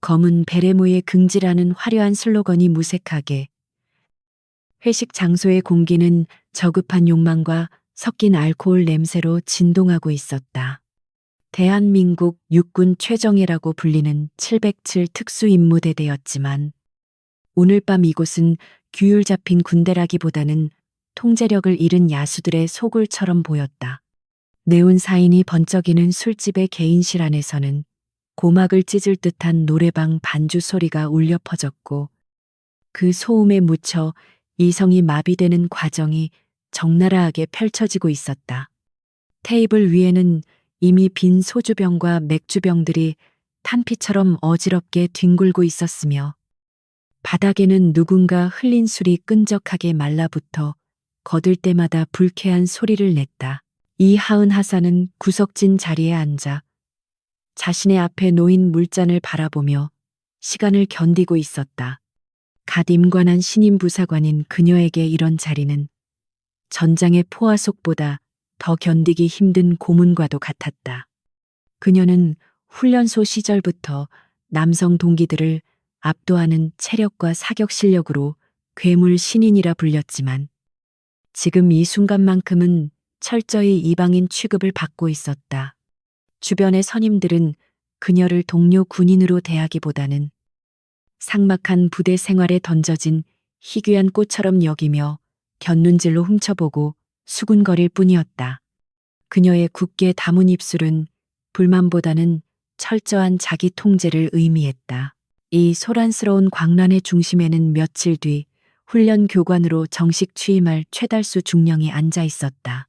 검은 베레모의 긍지라는 화려한 슬로건이 무색하게 회식 장소의 공기는 저급한 욕망과 섞인 알코올 냄새로 진동하고 있었다. 대한민국 육군 최정예라고 불리는 707 특수임무대대였지만 오늘 밤 이곳은 규율 잡힌 군대라기보다는 통제력을 잃은 야수들의 소굴처럼 보였다. 네온 사인이 번쩍이는 술집의 개인실 안에서는 고막을 찢을 듯한 노래방 반주 소리가 울려 퍼졌고 그 소음에 묻혀 이성이 마비되는 과정이 적나라하게 펼쳐지고 있었다. 테이블 위에는 이미 빈 소주병과 맥주병들이 탄피처럼 어지럽게 뒹굴고 있었으며 바닥에는 누군가 흘린 술이 끈적하게 말라붙어 거들 때마다 불쾌한 소리를 냈다. 이하은 하사는 구석진 자리에 앉아 자신의 앞에 놓인 물잔을 바라보며 시간을 견디고 있었다. 갓 임관한 신임 부사관인 그녀에게 이런 자리는 전장의 포화속보다 더 견디기 힘든 고문과도 같았다. 그녀는 훈련소 시절부터 남성 동기들을 압도하는 체력과 사격 실력으로 괴물 신인이라 불렸지만 지금 이 순간만큼은 철저히 이방인 취급을 받고 있었다. 주변의 선임들은 그녀를 동료 군인으로 대하기보다는 삭막한 부대 생활에 던져진 희귀한 꽃처럼 여기며 곁눈질로 훔쳐보고 수군거릴 뿐이었다. 그녀의 굳게 담은 입술은 불만보다는 철저한 자기 통제를 의미했다. 이 소란스러운 광란의 중심에는 며칠 뒤 훈련 교관으로 정식 취임할 최달수 중령이 앉아 있었다.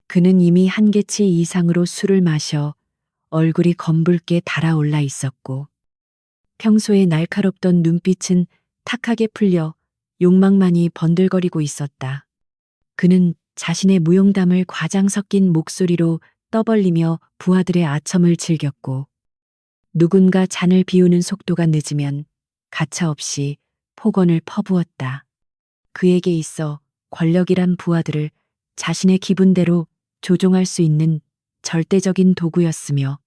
그는 이미 한계치 이상으로 술을 마셔 얼굴이 검붉게 달아올라 있었고 평소에 날카롭던 눈빛은 탁하게 풀려 욕망만이 번들거리고 있었다. 그는 자신의 무용담을 과장 섞인 목소리로 떠벌리며 부하들의 아첨을 즐겼고 누군가 잔을 비우는 속도가 늦으면 가차없이 폭언을 퍼부었다. 그에게 있어 권력이란 부하들을 자신의 기분대로 조종할 수 있는 절대적인 도구였으며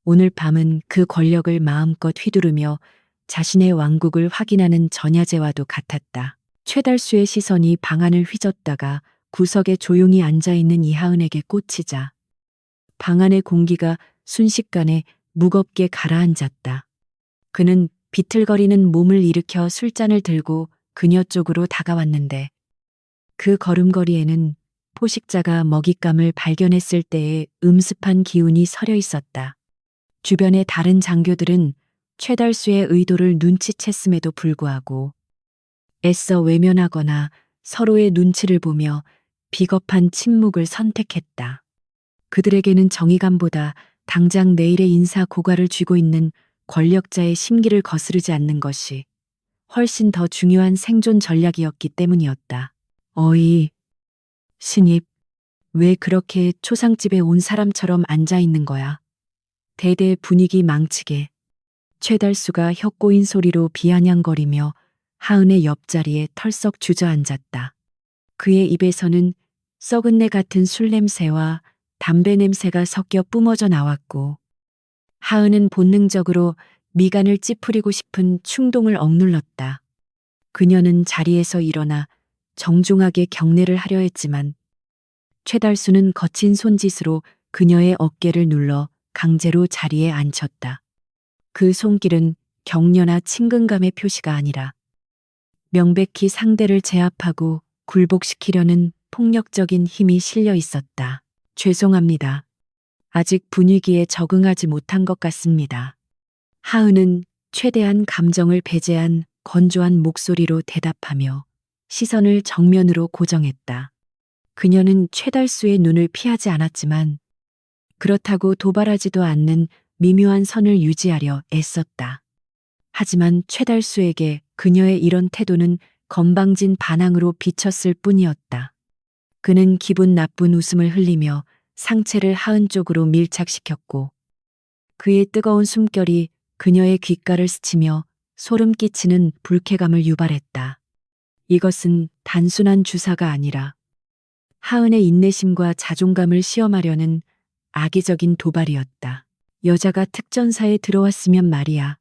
오늘 밤은 그 권력을 마음껏 휘두르며 자신의 왕국을 확인하는 전야제와도 같았다. 최달수의 시선이 방안을 휘젓다가 구석에 조용히 앉아있는 이하은에게 꽂히자 방 안의 공기가 순식간에 무겁게 가라앉았다. 그는 비틀거리는 몸을 일으켜 술잔을 들고 그녀 쪽으로 다가왔는데 그 걸음걸이에는 포식자가 먹잇감을 발견했을 때의 음습한 기운이 서려 있었다. 주변의 다른 장교들은 최달수의 의도를 눈치챘음에도 불구하고 애써 외면하거나 서로의 눈치를 보며 비겁한 침묵을 선택했다. 그들에게는 정의감보다 당장 내일의 인사 고과를 쥐고 있는 권력자의 심기를 거스르지 않는 것이 훨씬 더 중요한 생존 전략이었기 때문이었다. 어이, 신입, 왜 그렇게 초상집에 온 사람처럼 앉아 있는 거야? 대대 분위기 망치게 최달수가 혀꼬인 소리로 비아냥거리며 하은의 옆자리에 털썩 주저앉았다. 그의 입에서는 썩은 내 같은 술 냄새와 담배 냄새가 섞여 뿜어져 나왔고 하은은 본능적으로 미간을 찌푸리고 싶은 충동을 억눌렀다. 그녀는 자리에서 일어나 정중하게 경례를 하려 했지만 최달수는 거친 손짓으로 그녀의 어깨를 눌러 강제로 자리에 앉혔다. 그 손길은 격려나 친근감의 표시가 아니라 명백히 상대를 제압하고 굴복시키려는 폭력적인 힘이 실려 있었다. 죄송합니다. 아직 분위기에 적응하지 못한 것 같습니다. 하은은 최대한 감정을 배제한 건조한 목소리로 대답하며 시선을 정면으로 고정했다. 그녀는 최달수의 눈을 피하지 않았지만 그렇다고 도발하지도 않는 미묘한 선을 유지하려 애썼다. 하지만 최달수에게 그녀의 이런 태도는 건방진 반항으로 비쳤을 뿐이었다. 그는 기분 나쁜 웃음을 흘리며 상체를 하은 쪽으로 밀착시켰고 그의 뜨거운 숨결이 그녀의 귓가를 스치며 소름 끼치는 불쾌감을 유발했다. 이것은 단순한 주사가 아니라 하은의 인내심과 자존감을 시험하려는 악의적인 도발이었다. 여자가 특전사에 들어왔으면 말이야.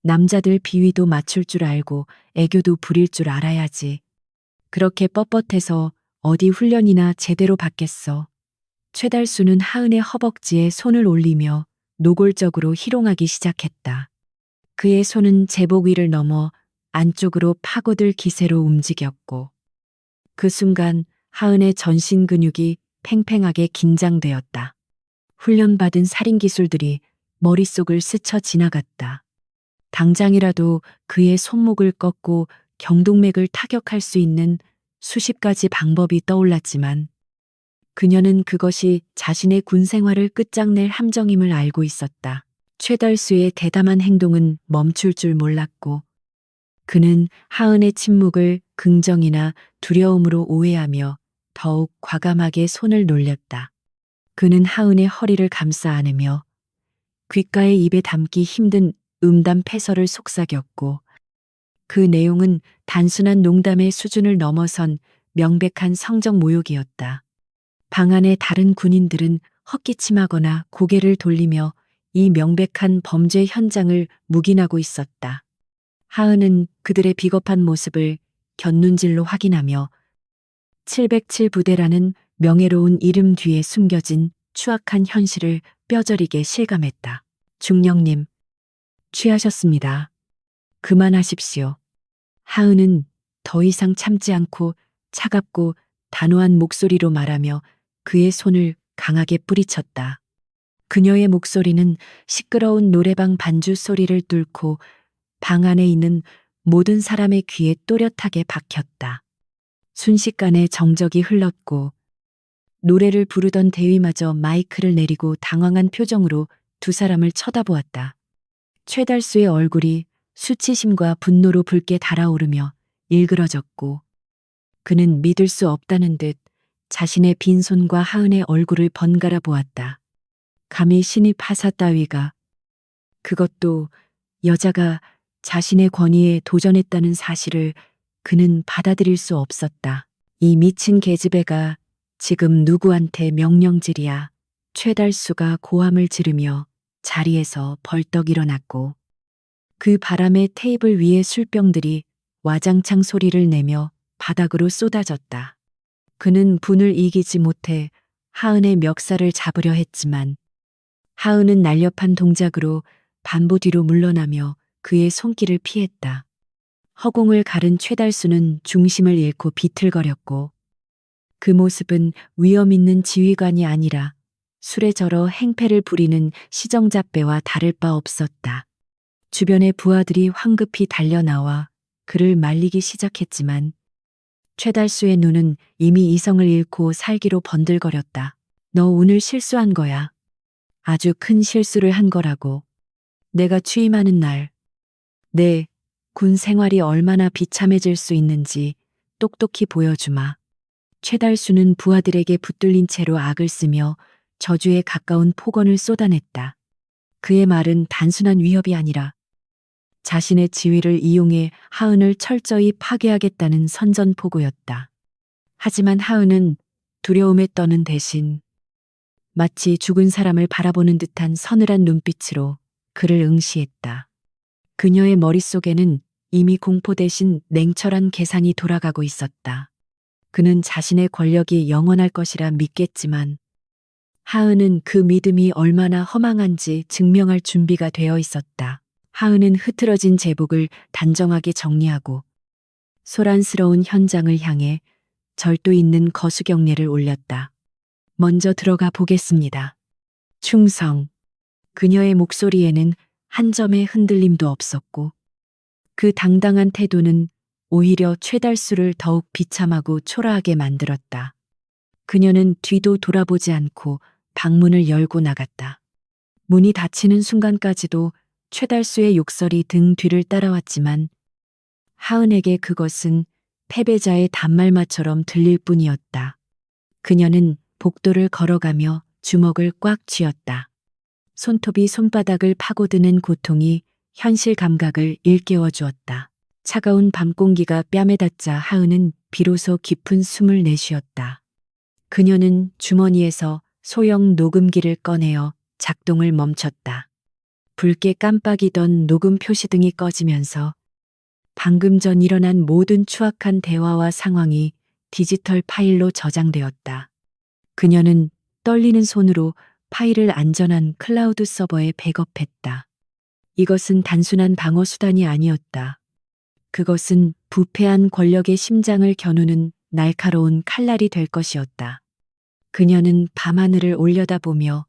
남자들 비위도 맞출 줄 알고 애교도 부릴 줄 알아야지. 그렇게 뻣뻣해서 어디 훈련이나 제대로 받겠어. 최달수는 하은의 허벅지에 손을 올리며 노골적으로 희롱하기 시작했다. 그의 손은 제복 위를 넘어 안쪽으로 파고들 기세로 움직였고 그 순간 하은의 전신 근육이 팽팽하게 긴장되었다. 훈련받은 살인 기술들이 머릿속을 스쳐 지나갔다. 당장이라도 그의 손목을 꺾고 경동맥을 타격할 수 있는 수십 가지 방법이 떠올랐지만 그녀는 그것이 자신의 군 생활을 끝장낼 함정임을 알고 있었다. 최달수의 대담한 행동은 멈출 줄 몰랐고 그는 하은의 침묵을 긍정이나 두려움으로 오해하며 더욱 과감하게 손을 놀렸다. 그는 하은의 허리를 감싸 안으며 귓가에 입에 담기 힘든 음담 패설을 속삭였고 그 내용은 단순한 농담의 수준을 넘어선 명백한 성적 모욕이었다. 방 안의 다른 군인들은 헛기침하거나 고개를 돌리며 이 명백한 범죄 현장을 묵인하고 있었다. 하은은 그들의 비겁한 모습을 곁눈질로 확인하며 707 부대라는 명예로운 이름 뒤에 숨겨진 추악한 현실을 뼈저리게 실감했다. 중령님, 취하셨습니다. 그만하십시오. 하은은 더 이상 참지 않고 차갑고 단호한 목소리로 말하며 그의 손을 강하게 뿌리쳤다. 그녀의 목소리는 시끄러운 노래방 반주 소리를 뚫고 방 안에 있는 모든 사람의 귀에 또렷하게 박혔다. 순식간에 정적이 흘렀고 노래를 부르던 대위마저 마이크를 내리고 당황한 표정으로 두 사람을 쳐다보았다. 최달수의 얼굴이 수치심과 분노로 붉게 달아오르며 일그러졌고 그는 믿을 수 없다는 듯 자신의 빈손과 하은의 얼굴을 번갈아 보았다. 감히 신입 하사 따위가, 그것도 여자가 자신의 권위에 도전했다는 사실을 그는 받아들일 수 없었다. 이 미친 계집애가 지금 누구한테 명령질이야. 최달수가 고함을 지르며 자리에서 벌떡 일어났고 그 바람에 테이블 위의 술병들이 와장창 소리를 내며 바닥으로 쏟아졌다. 그는 분을 이기지 못해 하은의 멱살을 잡으려 했지만 하은은 날렵한 동작으로 반보 뒤로 물러나며 그의 손길을 피했다. 허공을 가른 최달수는 중심을 잃고 비틀거렸고 그 모습은 위험 있는 지휘관이 아니라 술에 절어 행패를 부리는 시정잡배와 다를 바 없었다. 주변의 부하들이 황급히 달려나와 그를 말리기 시작했지만 최달수의 눈은 이미 이성을 잃고 살기로 번들거렸다. 너 오늘 실수한 거야. 아주 큰 실수를 한 거라고. 내가 취임하는 날, 내 군 생활이 얼마나 비참해질 수 있는지 똑똑히 보여주마. 최달수는 부하들에게 붙들린 채로 악을 쓰며 저주에 가까운 폭언을 쏟아냈다. 그의 말은 단순한 위협이 아니라 자신의 지위를 이용해 하은을 철저히 파괴하겠다는 선전포고였다. 하지만 하은은 두려움에 떠는 대신 마치 죽은 사람을 바라보는 듯한 서늘한 눈빛으로 그를 응시했다. 그녀의 머릿속에는 이미 공포 대신 냉철한 계산이 돌아가고 있었다. 그는 자신의 권력이 영원할 것이라 믿겠지만 하은은 그 믿음이 얼마나 허망한지 증명할 준비가 되어 있었다. 하은은 흐트러진 제복을 단정하게 정리하고 소란스러운 현장을 향해 절도 있는 거수경례를 올렸다. 먼저 들어가 보겠습니다. 충성. 그녀의 목소리에는 한 점의 흔들림도 없었고 그 당당한 태도는 오히려 최달수를 더욱 비참하고 초라하게 만들었다. 그녀는 뒤도 돌아보지 않고 방문을 열고 나갔다. 문이 닫히는 순간까지도 최달수의 욕설이 등 뒤를 따라왔지만 하은에게 그것은 패배자의 단말마처럼 들릴 뿐이었다. 그녀는 복도를 걸어가며 주먹을 꽉 쥐었다. 손톱이 손바닥을 파고드는 고통이 현실 감각을 일깨워 주었다. 차가운 밤 공기가 뺨에 닿자 하은은 비로소 깊은 숨을 내쉬었다. 그녀는 주머니에서 소형 녹음기를 꺼내어 작동을 멈췄다. 붉게 깜빡이던 녹음 표시등이 꺼지면서 방금 전 일어난 모든 추악한 대화와 상황이 디지털 파일로 저장되었다. 그녀는 떨리는 손으로 파일을 안전한 클라우드 서버에 백업했다. 이것은 단순한 방어 수단이 아니었다. 그것은 부패한 권력의 심장을 겨누는 날카로운 칼날이 될 것이었다. 그녀는 밤하늘을 올려다보며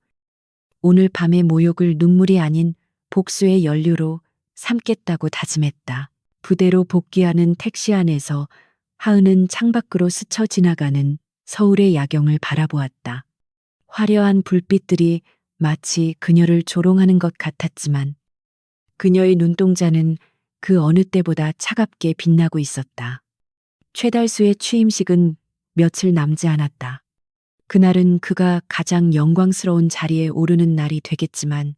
오늘 밤의 모욕을 눈물이 아닌 복수의 연료로 삼겠다고 다짐했다. 부대로 복귀하는 택시 안에서 하은은 창밖으로 스쳐 지나가는 서울의 야경을 바라보았다. 화려한 불빛들이 마치 그녀를 조롱하는 것 같았지만 그녀의 눈동자는 그 어느 때보다 차갑게 빛나고 있었다. 최달수의 취임식은 며칠 남지 않았다. 그날은 그가 가장 영광스러운 자리에 오르는 날이 되겠지만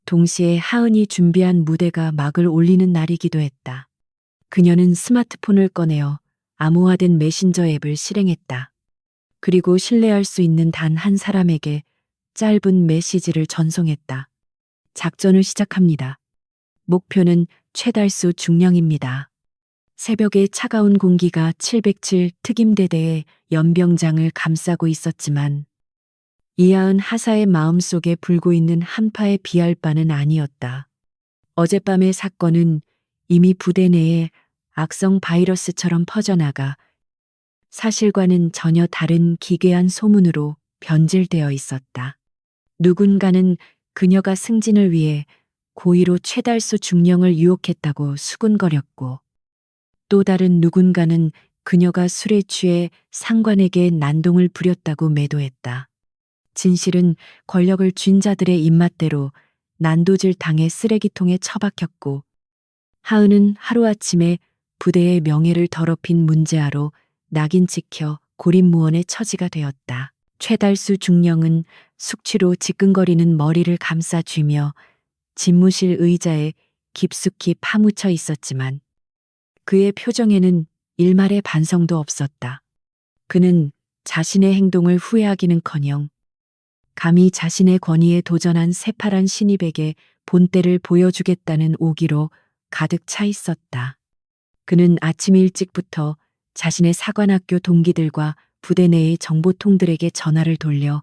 동시에 하은이 준비한 무대가 막을 올리는 날이기도 했다. 그녀는 스마트폰을 꺼내어 암호화된 메신저 앱을 실행했다. 그리고 신뢰할 수 있는 단 한 사람에게 짧은 메시지를 전송했다. 작전을 시작합니다. 목표는 최달수 중령입니다. 새벽의 차가운 공기가 707 특임대대의 연병장을 감싸고 있었지만 이하은 하사의 마음속에 불고 있는 한파에 비할 바는 아니었다. 어젯밤의 사건은 이미 부대 내에 악성 바이러스처럼 퍼져나가 사실과는 전혀 다른 기괴한 소문으로 변질되어 있었다. 누군가는 그녀가 승진을 위해 고의로 최달수 중령을 유혹했다고 수군거렸고 또 다른 누군가는 그녀가 술에 취해 상관에게 난동을 부렸다고 매도했다. 진실은 권력을 쥔 자들의 입맛대로 난도질 당해 쓰레기통에 처박혔고 하은은 하루아침에 부대의 명예를 더럽힌 문제아로 낙인 찍혀 고립무원의 처지가 되었다. 최달수 중령은 숙취로 지끈거리는 머리를 감싸 쥐며 집무실 의자에 깊숙이 파묻혀 있었지만 그의 표정에는 일말의 반성도 없었다. 그는 자신의 행동을 후회하기는커녕 감히 자신의 권위에 도전한 새파란 신입에게 본때를 보여주겠다는 오기로 가득 차 있었다. 그는 아침 일찍부터 자신의 사관학교 동기들과 부대 내의 정보통들에게 전화를 돌려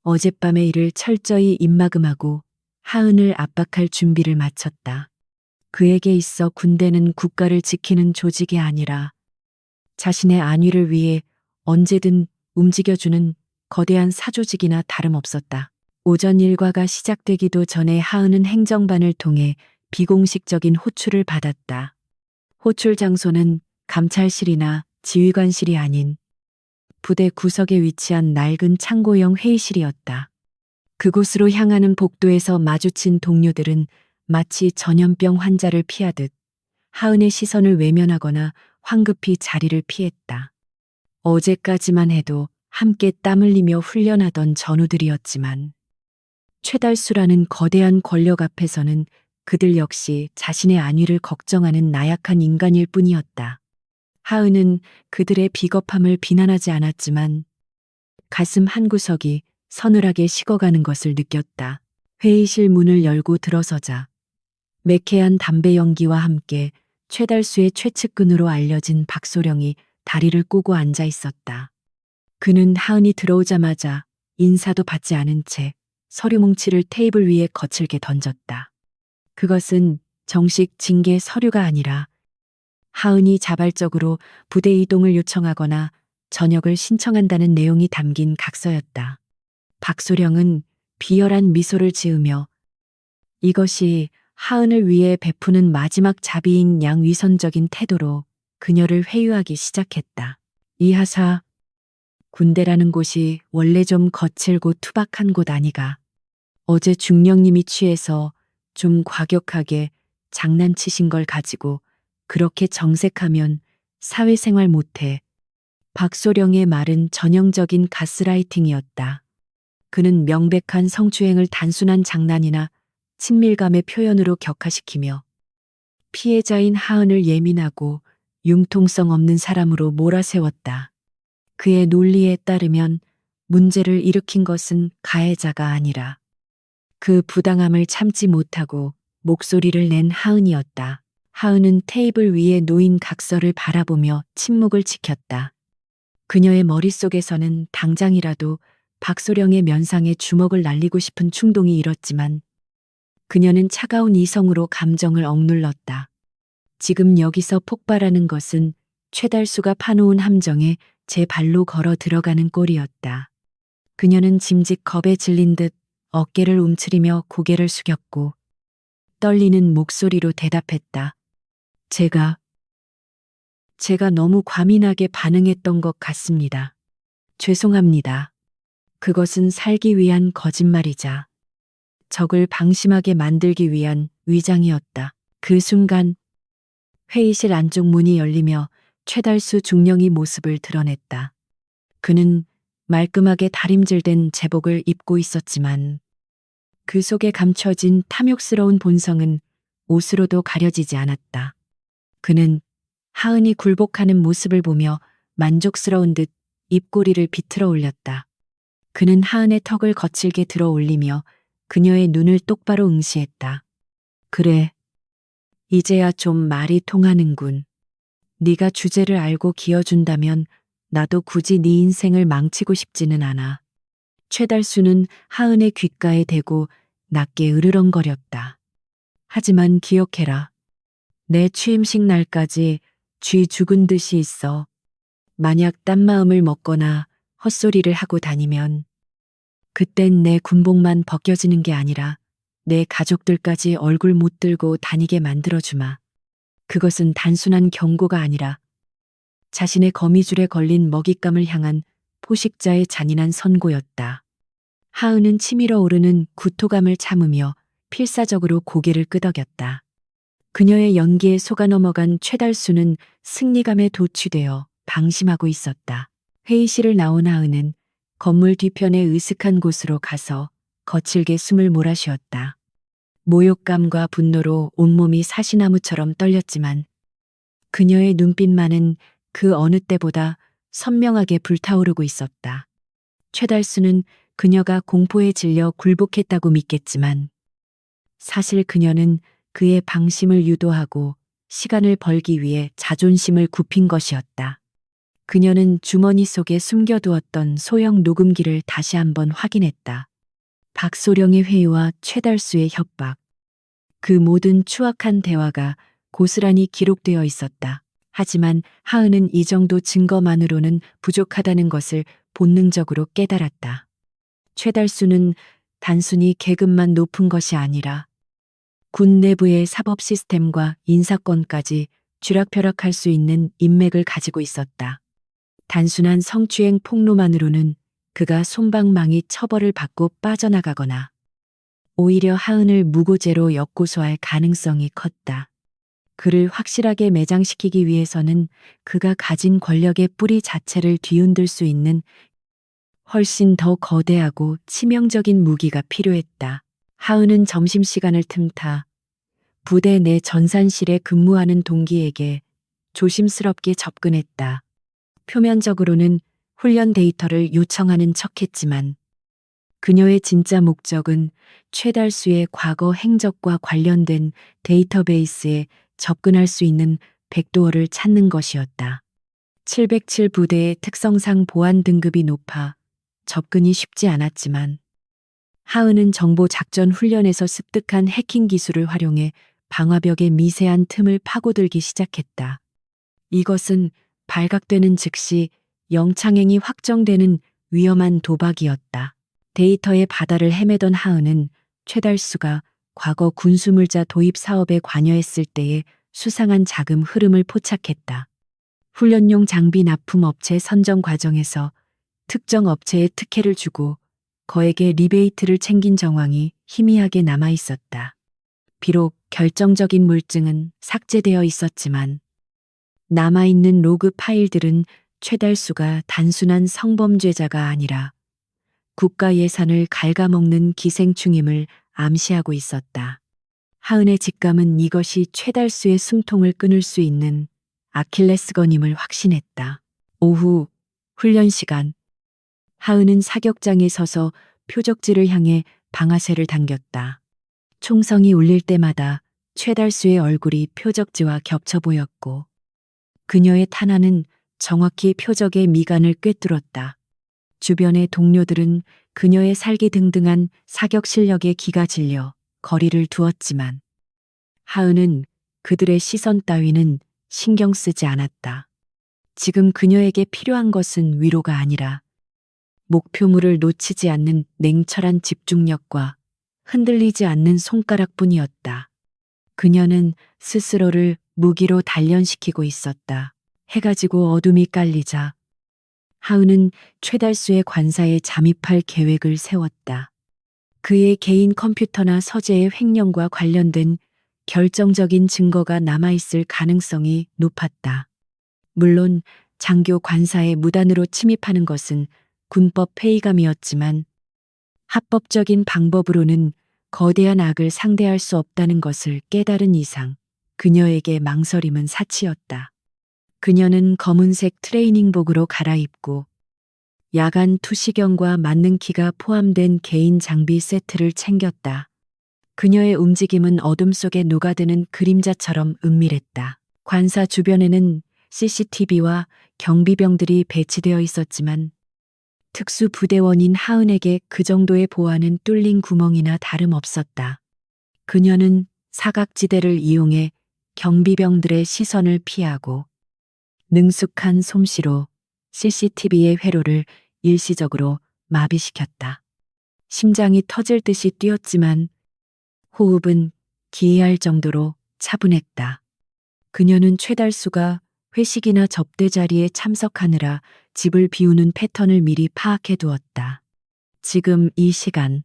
어젯밤의 일을 철저히 입막음하고 하은을 압박할 준비를 마쳤다. 그에게 있어 군대는 국가를 지키는 조직이 아니라 자신의 안위를 위해 언제든 움직여주는 거대한 사조직이나 다름없었다. 오전 일과가 시작되기도 전에 하은은 행정반을 통해 비공식적인 호출을 받았다. 호출 장소는 감찰실이나 지휘관실이 아닌 부대 구석에 위치한 낡은 창고형 회의실이었다. 그곳으로 향하는 복도에서 마주친 동료들은 마치 전염병 환자를 피하듯 하은의 시선을 외면하거나 황급히 자리를 피했다. 어제까지만 해도 함께 땀 흘리며 훈련하던 전우들이었지만 최달수라는 거대한 권력 앞에서는 그들 역시 자신의 안위를 걱정하는 나약한 인간일 뿐이었다. 하은은 그들의 비겁함을 비난하지 않았지만 가슴 한구석이 서늘하게 식어가는 것을 느꼈다. 회의실 문을 열고 들어서자 매캐한 담배 연기와 함께 최달수의 최측근으로 알려진 박소령이 다리를 꼬고 앉아 있었다. 그는 하은이 들어오자마자 인사도 받지 않은 채 서류 뭉치를 테이블 위에 거칠게 던졌다. 그것은 정식 징계 서류가 아니라 하은이 자발적으로 부대 이동을 요청하거나 전역을 신청한다는 내용이 담긴 각서였다. 박소령은 비열한 미소를 지으며 이것이 하은을 위해 베푸는 마지막 자비인 양 위선적인 태도로 그녀를 회유하기 시작했다. 이하사, 군대라는 곳이 원래 좀 거칠고 투박한 곳 아니가. 어제 중령님이 취해서 좀 과격하게 장난치신 걸 가지고 그렇게 정색하면 사회생활 못해. 박소령의 말은 전형적인 가스라이팅이었다. 그는 명백한 성추행을 단순한 장난이나 친밀감의 표현으로 격화시키며 피해자인 하은을 예민하고 융통성 없는 사람으로 몰아세웠다. 그의 논리에 따르면 문제를 일으킨 것은 가해자가 아니라 그 부당함을 참지 못하고 목소리를 낸 하은이었다. 하은은 테이블 위에 놓인 각서를 바라보며 침묵을 지켰다. 그녀의 머릿속에서는 당장이라도 박소령의 면상에 주먹을 날리고 싶은 충동이 일었지만 그녀는 차가운 이성으로 감정을 억눌렀다. 지금 여기서 폭발하는 것은 최달수가 파놓은 함정에 제 발로 걸어 들어가는 꼴이었다. 그녀는 짐짓 겁에 질린 듯 어깨를 움츠리며 고개를 숙였고 떨리는 목소리로 대답했다. 제가 너무 과민하게 반응했던 것 같습니다. 죄송합니다. 그것은 살기 위한 거짓말이자 적을 방심하게 만들기 위한 위장이었다. 그 순간 회의실 안쪽 문이 열리며 최달수 중령이 모습을 드러냈다. 그는 말끔하게 다림질된 제복을 입고 있었지만 그 속에 감춰진 탐욕스러운 본성은 옷으로도 가려지지 않았다. 그는 하은이 굴복하는 모습을 보며 만족스러운 듯 입꼬리를 비틀어 올렸다. 그는 하은의 턱을 거칠게 들어 올리며 그녀의 눈을 똑바로 응시했다. 그래, 이제야 좀 말이 통하는군. 네가 주제를 알고 기어준다면 나도 굳이 네 인생을 망치고 싶지는 않아. 최달수는 하은의 귓가에 대고 낮게 으르렁거렸다. 하지만 기억해라. 내 취임식 날까지 쥐 죽은 듯이 있어. 만약 딴 마음을 먹거나 헛소리를 하고 다니면 그땐 내 군복만 벗겨지는 게 아니라 내 가족들까지 얼굴 못 들고 다니게 만들어주마. 그것은 단순한 경고가 아니라 자신의 거미줄에 걸린 먹잇감을 향한 포식자의 잔인한 선고였다. 하은은 치밀어 오르는 구토감을 참으며 필사적으로 고개를 끄덕였다. 그녀의 연기에 속아 넘어간 최달수는 승리감에 도취되어 방심하고 있었다. 회의실을 나온 하은은 건물 뒤편의 으슥한 곳으로 가서 거칠게 숨을 몰아쉬었다. 모욕감과 분노로 온몸이 사시나무처럼 떨렸지만 그녀의 눈빛만은 그 어느 때보다 선명하게 불타오르고 있었다. 최달수는 그녀가 공포에 질려 굴복했다고 믿겠지만 사실 그녀는 그의 방심을 유도하고 시간을 벌기 위해 자존심을 굽힌 것이었다. 그녀는 주머니 속에 숨겨두었던 소형 녹음기를 다시 한번 확인했다. 박소령의 회유와 최달수의 협박. 그 모든 추악한 대화가 고스란히 기록되어 있었다. 하지만 하은은 이 정도 증거만으로는 부족하다는 것을 본능적으로 깨달았다. 최달수는 단순히 계급만 높은 것이 아니라 군 내부의 사법 시스템과 인사권까지 쥐락펴락할 수 있는 인맥을 가지고 있었다. 단순한 성추행 폭로만으로는 그가 솜방망이 처벌을 받고 빠져나가거나 오히려 하은을 무고죄로 역고소할 가능성이 컸다. 그를 확실하게 매장시키기 위해서는 그가 가진 권력의 뿌리 자체를 뒤흔들 수 있는 훨씬 더 거대하고 치명적인 무기가 필요했다. 하은은 점심시간을 틈타 부대 내 전산실에 근무하는 동기에게 조심스럽게 접근했다. 표면적으로는 훈련 데이터를 요청하는 척했지만 그녀의 진짜 목적은 최달수의 과거 행적과 관련된 데이터베이스에 접근할 수 있는 백도어를 찾는 것이었다. 707 부대의 특성상 보안 등급이 높아 접근이 쉽지 않았지만 하은은 정보 작전 훈련에서 습득한 해킹 기술을 활용해 방화벽의 미세한 틈을 파고들기 시작했다. 이것은 발각되는 즉시 영창행이 확정되는 위험한 도박이었다. 데이터의 바다를 헤매던 하은은 최달수가 과거 군수물자 도입 사업에 관여했을 때의 수상한 자금 흐름을 포착했다. 훈련용 장비 납품 업체 선정 과정에서 특정 업체에 특혜를 주고 거액의 리베이트를 챙긴 정황이 희미하게 남아 있었다. 비록 결정적인 물증은 삭제되어 있었지만 남아있는 로그 파일들은 최달수가 단순한 성범죄자가 아니라 국가 예산을 갉아먹는 기생충임을 암시하고 있었다. 하은의 직감은 이것이 최달수의 숨통을 끊을 수 있는 아킬레스건임을 확신했다. 오후 훈련 시간. 하은은 사격장에 서서 표적지를 향해 방아쇠를 당겼다. 총성이 울릴 때마다 최달수의 얼굴이 표적지와 겹쳐 보였고 그녀의 탄환은 정확히 표적의 미간을 꿰뚫었다. 주변의 동료들은 그녀의 살기등등한 사격 실력에 기가 질려 거리를 두었지만 하은은 그들의 시선 따위는 신경 쓰지 않았다. 지금 그녀에게 필요한 것은 위로가 아니라 목표물을 놓치지 않는 냉철한 집중력과 흔들리지 않는 손가락뿐이었다. 그녀는 스스로를 무기로 단련시키고 있었다. 해가 지고 어둠이 깔리자 하은은 최달수의 관사에 잠입할 계획을 세웠다. 그의 개인 컴퓨터나 서재의 횡령과 관련된 결정적인 증거가 남아있을 가능성이 높았다. 물론 장교 관사에 무단으로 침입하는 것은 군법 폐위감이었지만 합법적인 방법으로는 거대한 악을 상대할 수 없다는 것을 깨달은 이상 그녀에게 망설임은 사치였다. 그녀는 검은색 트레이닝복으로 갈아입고 야간 투시경과 만능키가 포함된 개인 장비 세트를 챙겼다. 그녀의 움직임은 어둠 속에 녹아드는 그림자처럼 은밀했다. 관사 주변에는 CCTV와 경비병들이 배치되어 있었지만 특수부대원인 하은에게 그 정도의 보안은 뚫린 구멍이나 다름없었다. 그녀는 사각지대를 이용해 경비병들의 시선을 피하고 능숙한 솜씨로 CCTV의 회로를 일시적으로 마비시켰다. 심장이 터질 듯이 뛰었지만 호흡은 기이할 정도로 차분했다. 그녀는 최달수가 회식이나 접대 자리에 참석하느라 집을 비우는 패턴을 미리 파악해 두었다. 지금 이 시간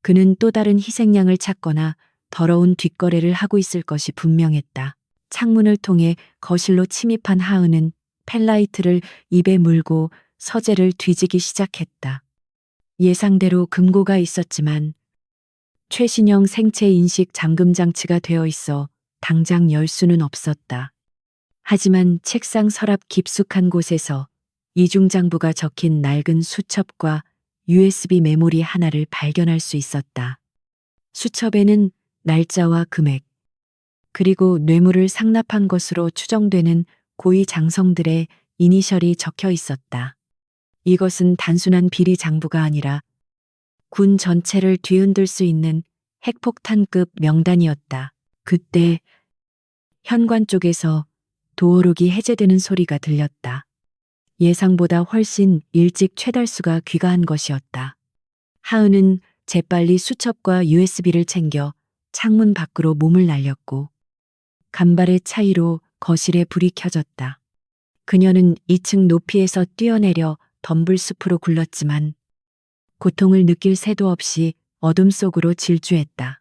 그는 또 다른 희생양을 찾거나 더러운 뒷거래를 하고 있을 것이 분명했다. 창문을 통해 거실로 침입한 하은은 펜라이트를 입에 물고 서재를 뒤지기 시작했다. 예상대로 금고가 있었지만 최신형 생체 인식 잠금 장치가 되어 있어 당장 열 수는 없었다. 하지만 책상 서랍 깊숙한 곳에서 이중장부가 적힌 낡은 수첩과 USB 메모리 하나를 발견할 수 있었다. 수첩에는 날짜와 금액, 그리고 뇌물을 상납한 것으로 추정되는 고위 장성들의 이니셜이 적혀 있었다. 이것은 단순한 비리 장부가 아니라 군 전체를 뒤흔들 수 있는 핵폭탄급 명단이었다. 그때 현관 쪽에서 도어록이 해제되는 소리가 들렸다. 예상보다 훨씬 일찍 최달수가 귀가한 것이었다. 하은은 재빨리 수첩과 USB를 챙겨 창문 밖으로 몸을 날렸고 간발의 차이로 거실에 불이 켜졌다. 그녀는 2층 높이에서 뛰어내려 덤불숲으로 굴렀지만 고통을 느낄 새도 없이 어둠 속으로 질주했다.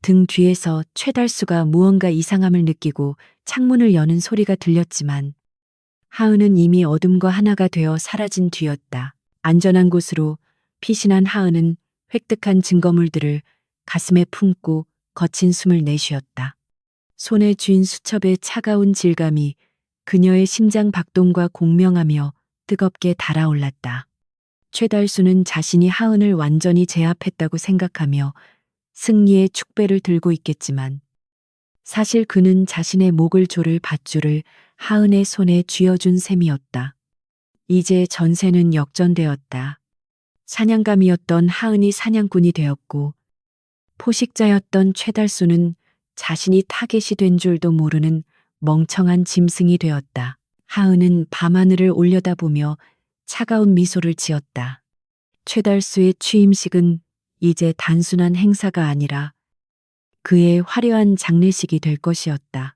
등 뒤에서 최달수가 무언가 이상함을 느끼고 창문을 여는 소리가 들렸지만 하은은 이미 어둠과 하나가 되어 사라진 뒤였다. 안전한 곳으로 피신한 하은은 획득한 증거물들을 가슴에 품고 거친 숨을 내쉬었다. 손에 쥔 수첩의 차가운 질감이 그녀의 심장 박동과 공명하며 뜨겁게 달아올랐다. 최달수는 자신이 하은을 완전히 제압했다고 생각하며 승리의 축배를 들고 있겠지만 사실 그는 자신의 목을 조를 밧줄을 하은의 손에 쥐어준 셈이었다. 이제 전세는 역전되었다. 사냥감이었던 하은이 사냥꾼이 되었고 포식자였던 최달수는 자신이 타겟이 된 줄도 모르는 멍청한 짐승이 되었다. 하은은 밤하늘을 올려다보며 차가운 미소를 지었다. 최달수의 취임식은 이제 단순한 행사가 아니라 그의 화려한 장례식이 될 것이었다.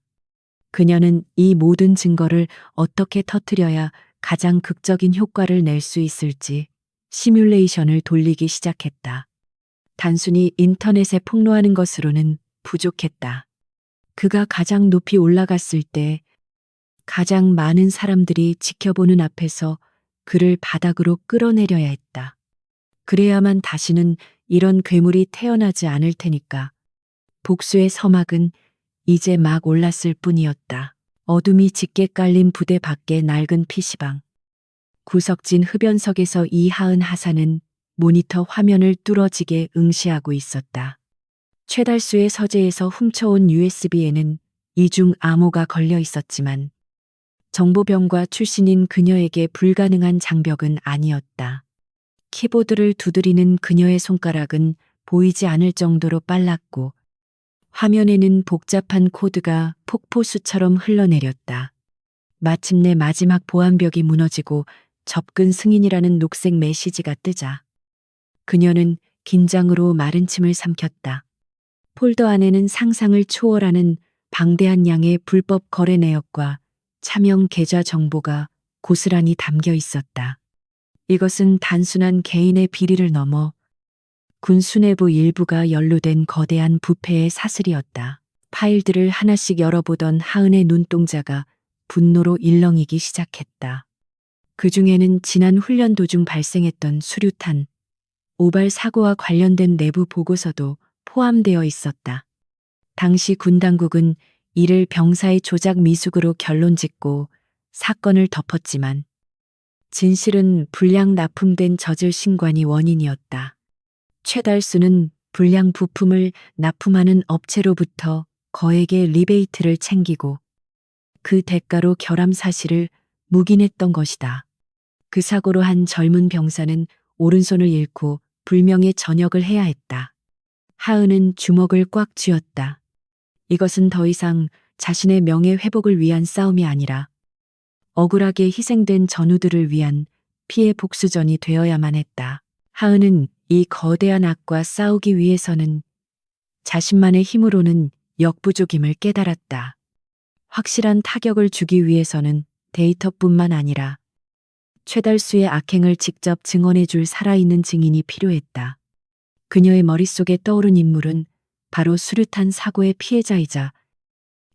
그녀는 이 모든 증거를 어떻게 터뜨려야 가장 극적인 효과를 낼 수 있을지 시뮬레이션을 돌리기 시작했다. 단순히 인터넷에 폭로하는 것으로는 부족했다. 그가 가장 높이 올라갔을 때 가장 많은 사람들이 지켜보는 앞에서 그를 바닥으로 끌어내려야 했다. 그래야만 다시는 이런 괴물이 태어나지 않을 테니까. 복수의 서막은 이제 막 올랐을 뿐이었다. 어둠이 짙게 깔린 부대 밖의 낡은 PC방. 구석진 흡연석에서 이하은 하사는 모니터 화면을 뚫어지게 응시하고 있었다. 최달수의 서재에서 훔쳐온 USB에는 이중 암호가 걸려 있었지만 정보병과 출신인 그녀에게 불가능한 장벽은 아니었다. 키보드를 두드리는 그녀의 손가락은 보이지 않을 정도로 빨랐고 화면에는 복잡한 코드가 폭포수처럼 흘러내렸다. 마침내 마지막 보안벽이 무너지고 접근 승인이라는 녹색 메시지가 뜨자 그녀는 긴장으로 마른 침을 삼켰다. 폴더 안에는 상상을 초월하는 방대한 양의 불법 거래 내역과 차명 계좌 정보가 고스란히 담겨 있었다. 이것은 단순한 개인의 비리를 넘어 군 수뇌부 일부가 연루된 거대한 부패의 사슬이었다. 파일들을 하나씩 열어보던 하은의 눈동자가 분노로 일렁이기 시작했다. 그 중에는 지난 훈련 도중 발생했던 수류탄, 오발 사고와 관련된 내부 보고서도 포함되어 있었다. 당시 군 당국은 이를 병사의 조작 미숙으로 결론짓고 사건을 덮었지만 진실은 불량 납품된 젖을 신관이 원인이었다. 최달수는 불량 부품을 납품하는 업체로부터 거액의 리베이트를 챙기고 그 대가로 결함 사실을 묵인했던 것이다. 그 사고로 한 젊은 병사는 오른손을 잃고 불명예 전역을 해야 했다. 하은은 주먹을 꽉 쥐었다. 이것은 더 이상 자신의 명예 회복을 위한 싸움이 아니라 억울하게 희생된 전우들을 위한 피해 복수전이 되어야만 했다. 하은은 이 거대한 악과 싸우기 위해서는 자신만의 힘으로는 역부족임을 깨달았다. 확실한 타격을 주기 위해서는 데이터뿐만 아니라 최달수의 악행을 직접 증언해 줄 살아있는 증인이 필요했다. 그녀의 머릿속에 떠오른 인물은 바로 수류탄 사고의 피해자이자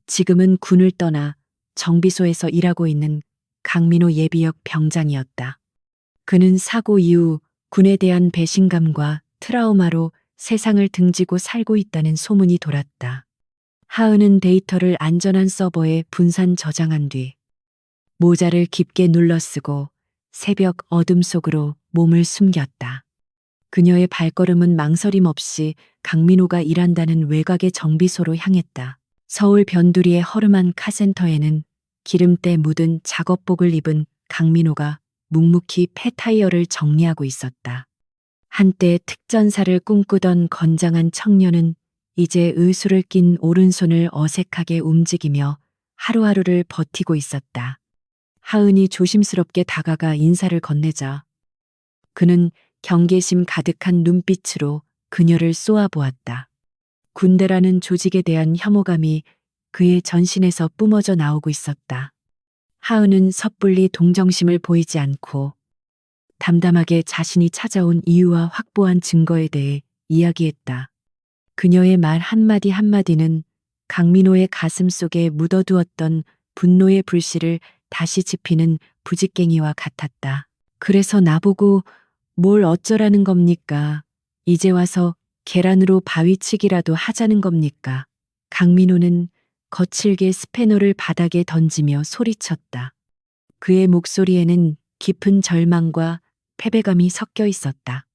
지금은 군을 떠나 정비소에서 일하고 있는 강민호 예비역 병장이었다. 그는 사고 이후 군에 대한 배신감과 트라우마로 세상을 등지고 살고 있다는 소문이 돌았다. 하은은 데이터를 안전한 서버에 분산 저장한 뒤 모자를 깊게 눌러쓰고 새벽 어둠 속으로 몸을 숨겼다. 그녀의 발걸음은 망설임 없이 강민호가 일한다는 외곽의 정비소로 향했다. 서울 변두리의 허름한 카센터에는 기름때 묻은 작업복을 입은 강민호가 묵묵히 폐타이어를 정리하고 있었다. 한때 특전사를 꿈꾸던 건장한 청년은 이제 의수를 낀 오른손을 어색하게 움직이며 하루하루를 버티고 있었다. 하은이 조심스럽게 다가가 인사를 건네자 그는 경계심 가득한 눈빛으로 그녀를 쏘아보았다. 군대라는 조직에 대한 혐오감이 그의 전신에서 뿜어져 나오고 있었다. 하은은 섣불리 동정심을 보이지 않고 담담하게 자신이 찾아온 이유와 확보한 증거에 대해 이야기했다. 그녀의 말 한마디 한마디는 강민호의 가슴 속에 묻어두었던 분노의 불씨를 다시 지피는 부직갱이와 같았다. 그래서 나보고 뭘 어쩌라는 겁니까? 이제 와서 계란으로 바위치기라도 하자는 겁니까? 강민호는 거칠게 스패너를 바닥에 던지며 소리쳤다. 그의 목소리에는 깊은 절망과 패배감이 섞여 있었다.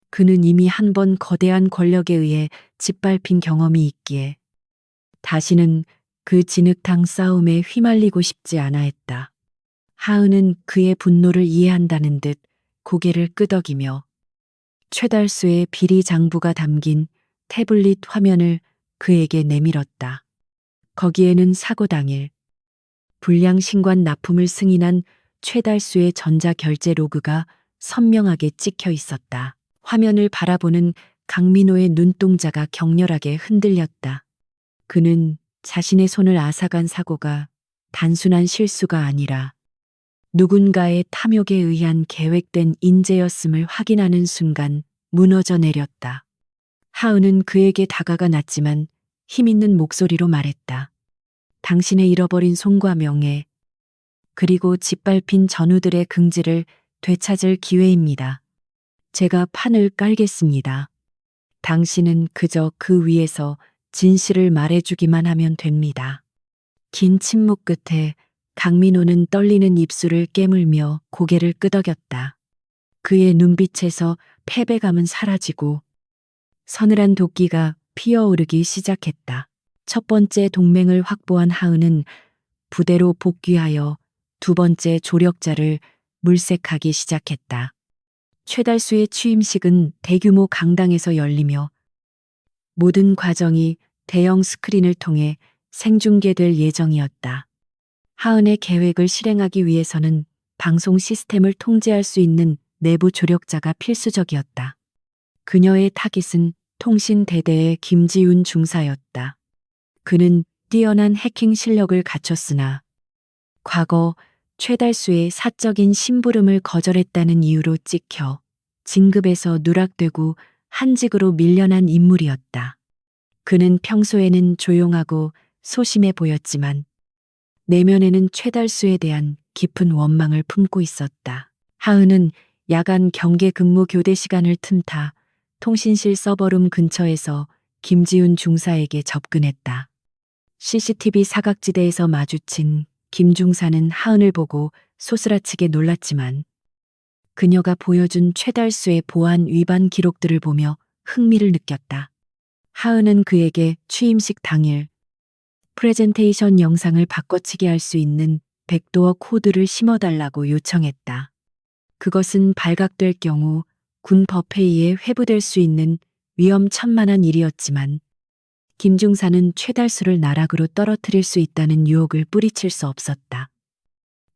그는 이미 한 번 거대한 권력에 의해 짓밟힌 경험이 있기에 다시는 그 진흙탕 싸움에 휘말리고 싶지 않아 했다. 하은은 그의 분노를 이해한다는 듯 고개를 끄덕이며 최달수의 비리 장부가 담긴 태블릿 화면을 그에게 내밀었다. 거기에는 사고 당일 불량 신관 납품을 승인한 최달수의 전자결제 로그가 선명하게 찍혀 있었다. 화면을 바라보는 강민호의 눈동자가 격렬하게 흔들렸다. 그는 자신의 손을 앗아간 사고가 단순한 실수가 아니라 누군가의 탐욕에 의한 계획된 인재였음을 확인하는 순간 무너져 내렸다. 하은은 그에게 다가가 났지만 힘있는 목소리로 말했다. 당신의 잃어버린 손과 명예, 그리고 짓밟힌 전우들의 긍지를 되찾을 기회입니다. 제가 판을 깔겠습니다. 당신은 그저 그 위에서 진실을 말해주기만 하면 됩니다. 긴 침묵 끝에 강민호는 떨리는 입술을 깨물며 고개를 끄덕였다. 그의 눈빛에서 패배감은 사라지고 서늘한 도끼가 피어오르기 시작했다. 첫 번째 동맹을 확보한 하은은 부대로 복귀하여 두 번째 조력자를 물색하기 시작했다. 최달수의 취임식은 대규모 강당에서 열리며 모든 과정이 대형 스크린을 통해 생중계될 예정이었다. 하은의 계획을 실행하기 위해서는 방송 시스템을 통제할 수 있는 내부 조력자가 필수적이었다. 그녀의 타깃은 통신 대대의 김지훈 중사였다. 그는 뛰어난 해킹 실력을 갖췄으나 과거 최달수의 사적인 심부름을 거절했다는 이유로 찍혀 진급에서 누락되고 한직으로 밀려난 인물이었다. 그는 평소에는 조용하고 소심해 보였지만 내면에는 최달수에 대한 깊은 원망을 품고 있었다. 하은은 야간 경계 근무 교대 시간을 틈타 통신실 서버룸 근처에서 김지훈 중사에게 접근했다. CCTV 사각지대에서 마주친 김 중사는 하은을 보고 소스라치게 놀랐지만 그녀가 보여준 최달수의 보안 위반 기록들을 보며 흥미를 느꼈다. 하은은 그에게 취임식 당일 프레젠테이션 영상을 바꿔치기 할 수 있는 백도어 코드를 심어달라고 요청했다. 그것은 발각될 경우 군 법회의에 회부될 수 있는 위험천만한 일이었지만 김 중사는 최달수를 나락으로 떨어뜨릴 수 있다는 유혹을 뿌리칠 수 없었다.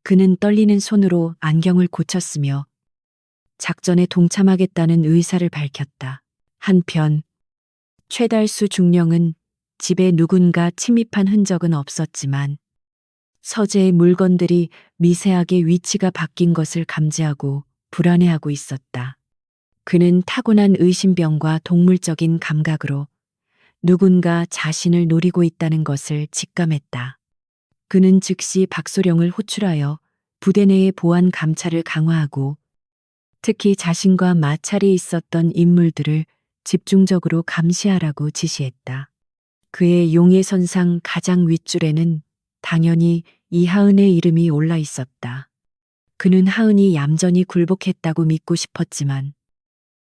그는 떨리는 손으로 안경을 고쳤으며 작전에 동참하겠다는 의사를 밝혔다. 한편 최달수 중령은 집에 누군가 침입한 흔적은 없었지만 서재의 물건들이 미세하게 위치가 바뀐 것을 감지하고 불안해하고 있었다. 그는 타고난 의심병과 동물적인 감각으로 누군가 자신을 노리고 있다는 것을 직감했다. 그는 즉시 박소령을 호출하여 부대 내의 보안 감찰을 강화하고 특히 자신과 마찰이 있었던 인물들을 집중적으로 감시하라고 지시했다. 그의 용의선상 가장 윗줄에는 당연히 이하은의 이름이 올라 있었다. 그는 하은이 얌전히 굴복했다고 믿고 싶었지만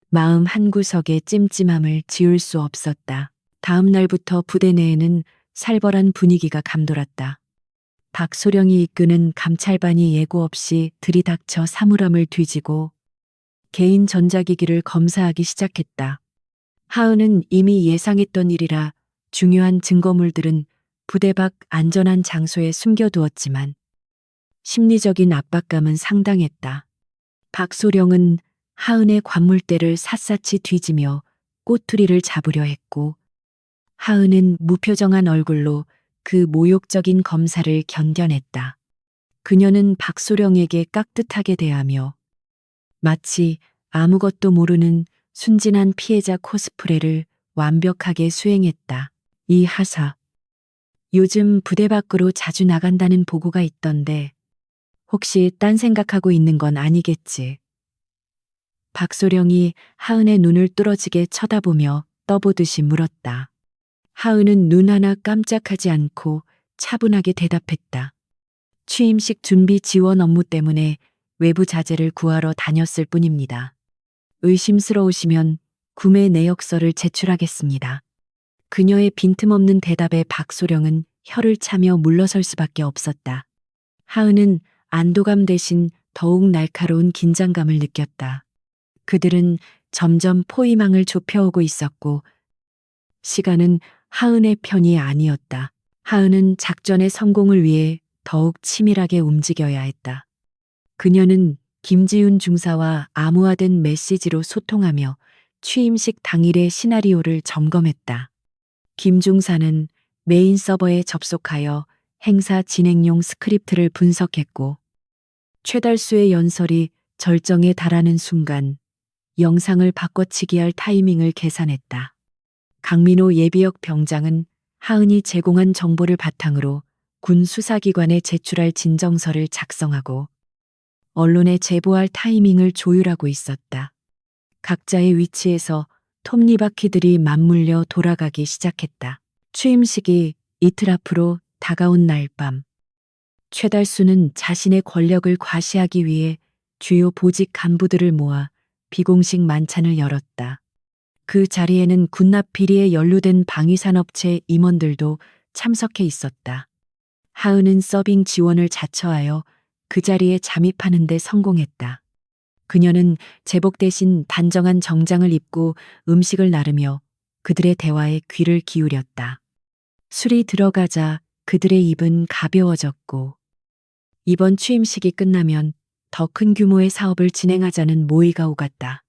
마음 한구석에 찜찜함을 지울 수 없었다. 다음 날부터 부대 내에는 살벌한 분위기가 감돌았다. 박소령이 이끄는 감찰반이 예고 없이 들이닥쳐 사물함을 뒤지고 개인 전자기기를 검사하기 시작했다. 하은은 이미 예상했던 일이라 중요한 증거물들은 부대 밖 안전한 장소에 숨겨두었지만 심리적인 압박감은 상당했다. 박소령은 하은의 관물대를 샅샅이 뒤지며 꼬투리를 잡으려 했고 하은은 무표정한 얼굴로 그 모욕적인 검사를 견뎌냈다. 그녀는 박소령에게 깍듯하게 대하며 마치 아무것도 모르는 순진한 피해자 코스프레를 완벽하게 수행했다. 이 하사, 요즘 부대 밖으로 자주 나간다는 보고가 있던데 혹시 딴 생각하고 있는 건 아니겠지? 박소령이 하은의 눈을 뚫어지게 쳐다보며 떠보듯이 물었다. 하은은 눈 하나 깜짝하지 않고 차분하게 대답했다. 취임식 준비 지원 업무 때문에 외부 자재를 구하러 다녔을 뿐입니다. 의심스러우시면 구매 내역서를 제출하겠습니다. 그녀의 빈틈없는 대답에 박소령은 혀를 차며 물러설 수밖에 없었다. 하은은 안도감 대신 더욱 날카로운 긴장감을 느꼈다. 그들은 점점 포위망을 좁혀오고 있었고 시간은 하은의 편이 아니었다. 하은은 작전의 성공을 위해 더욱 치밀하게 움직여야 했다. 그녀는 김지훈 중사와 암호화된 메시지로 소통하며 취임식 당일의 시나리오를 점검했다. 김 중사는 메인 서버에 접속하여 행사 진행용 스크립트를 분석했고 최달수의 연설이 절정에 달하는 순간 영상을 바꿔치기 할 타이밍을 계산했다. 강민호 예비역 병장은 하은이 제공한 정보를 바탕으로 군 수사기관에 제출할 진정서를 작성하고 언론에 제보할 타이밍을 조율하고 있었다. 각자의 위치에서 톱니바퀴들이 맞물려 돌아가기 시작했다. 취임식이 이틀 앞으로 다가온 날 밤. 최달수는 자신의 권력을 과시하기 위해 주요 보직 간부들을 모아 비공식 만찬을 열었다. 그 자리에는 군납 비리에 연루된 방위산업체 임원들도 참석해 있었다. 하은은 서빙 지원을 자처하여 그 자리에 잠입하는 데 성공했다. 그녀는 제복 대신 단정한 정장을 입고 음식을 나르며 그들의 대화에 귀를 기울였다. 술이 들어가자 그들의 입은 가벼워졌고 이번 취임식이 끝나면 더 큰 규모의 사업을 진행하자는 모의가 오갔다.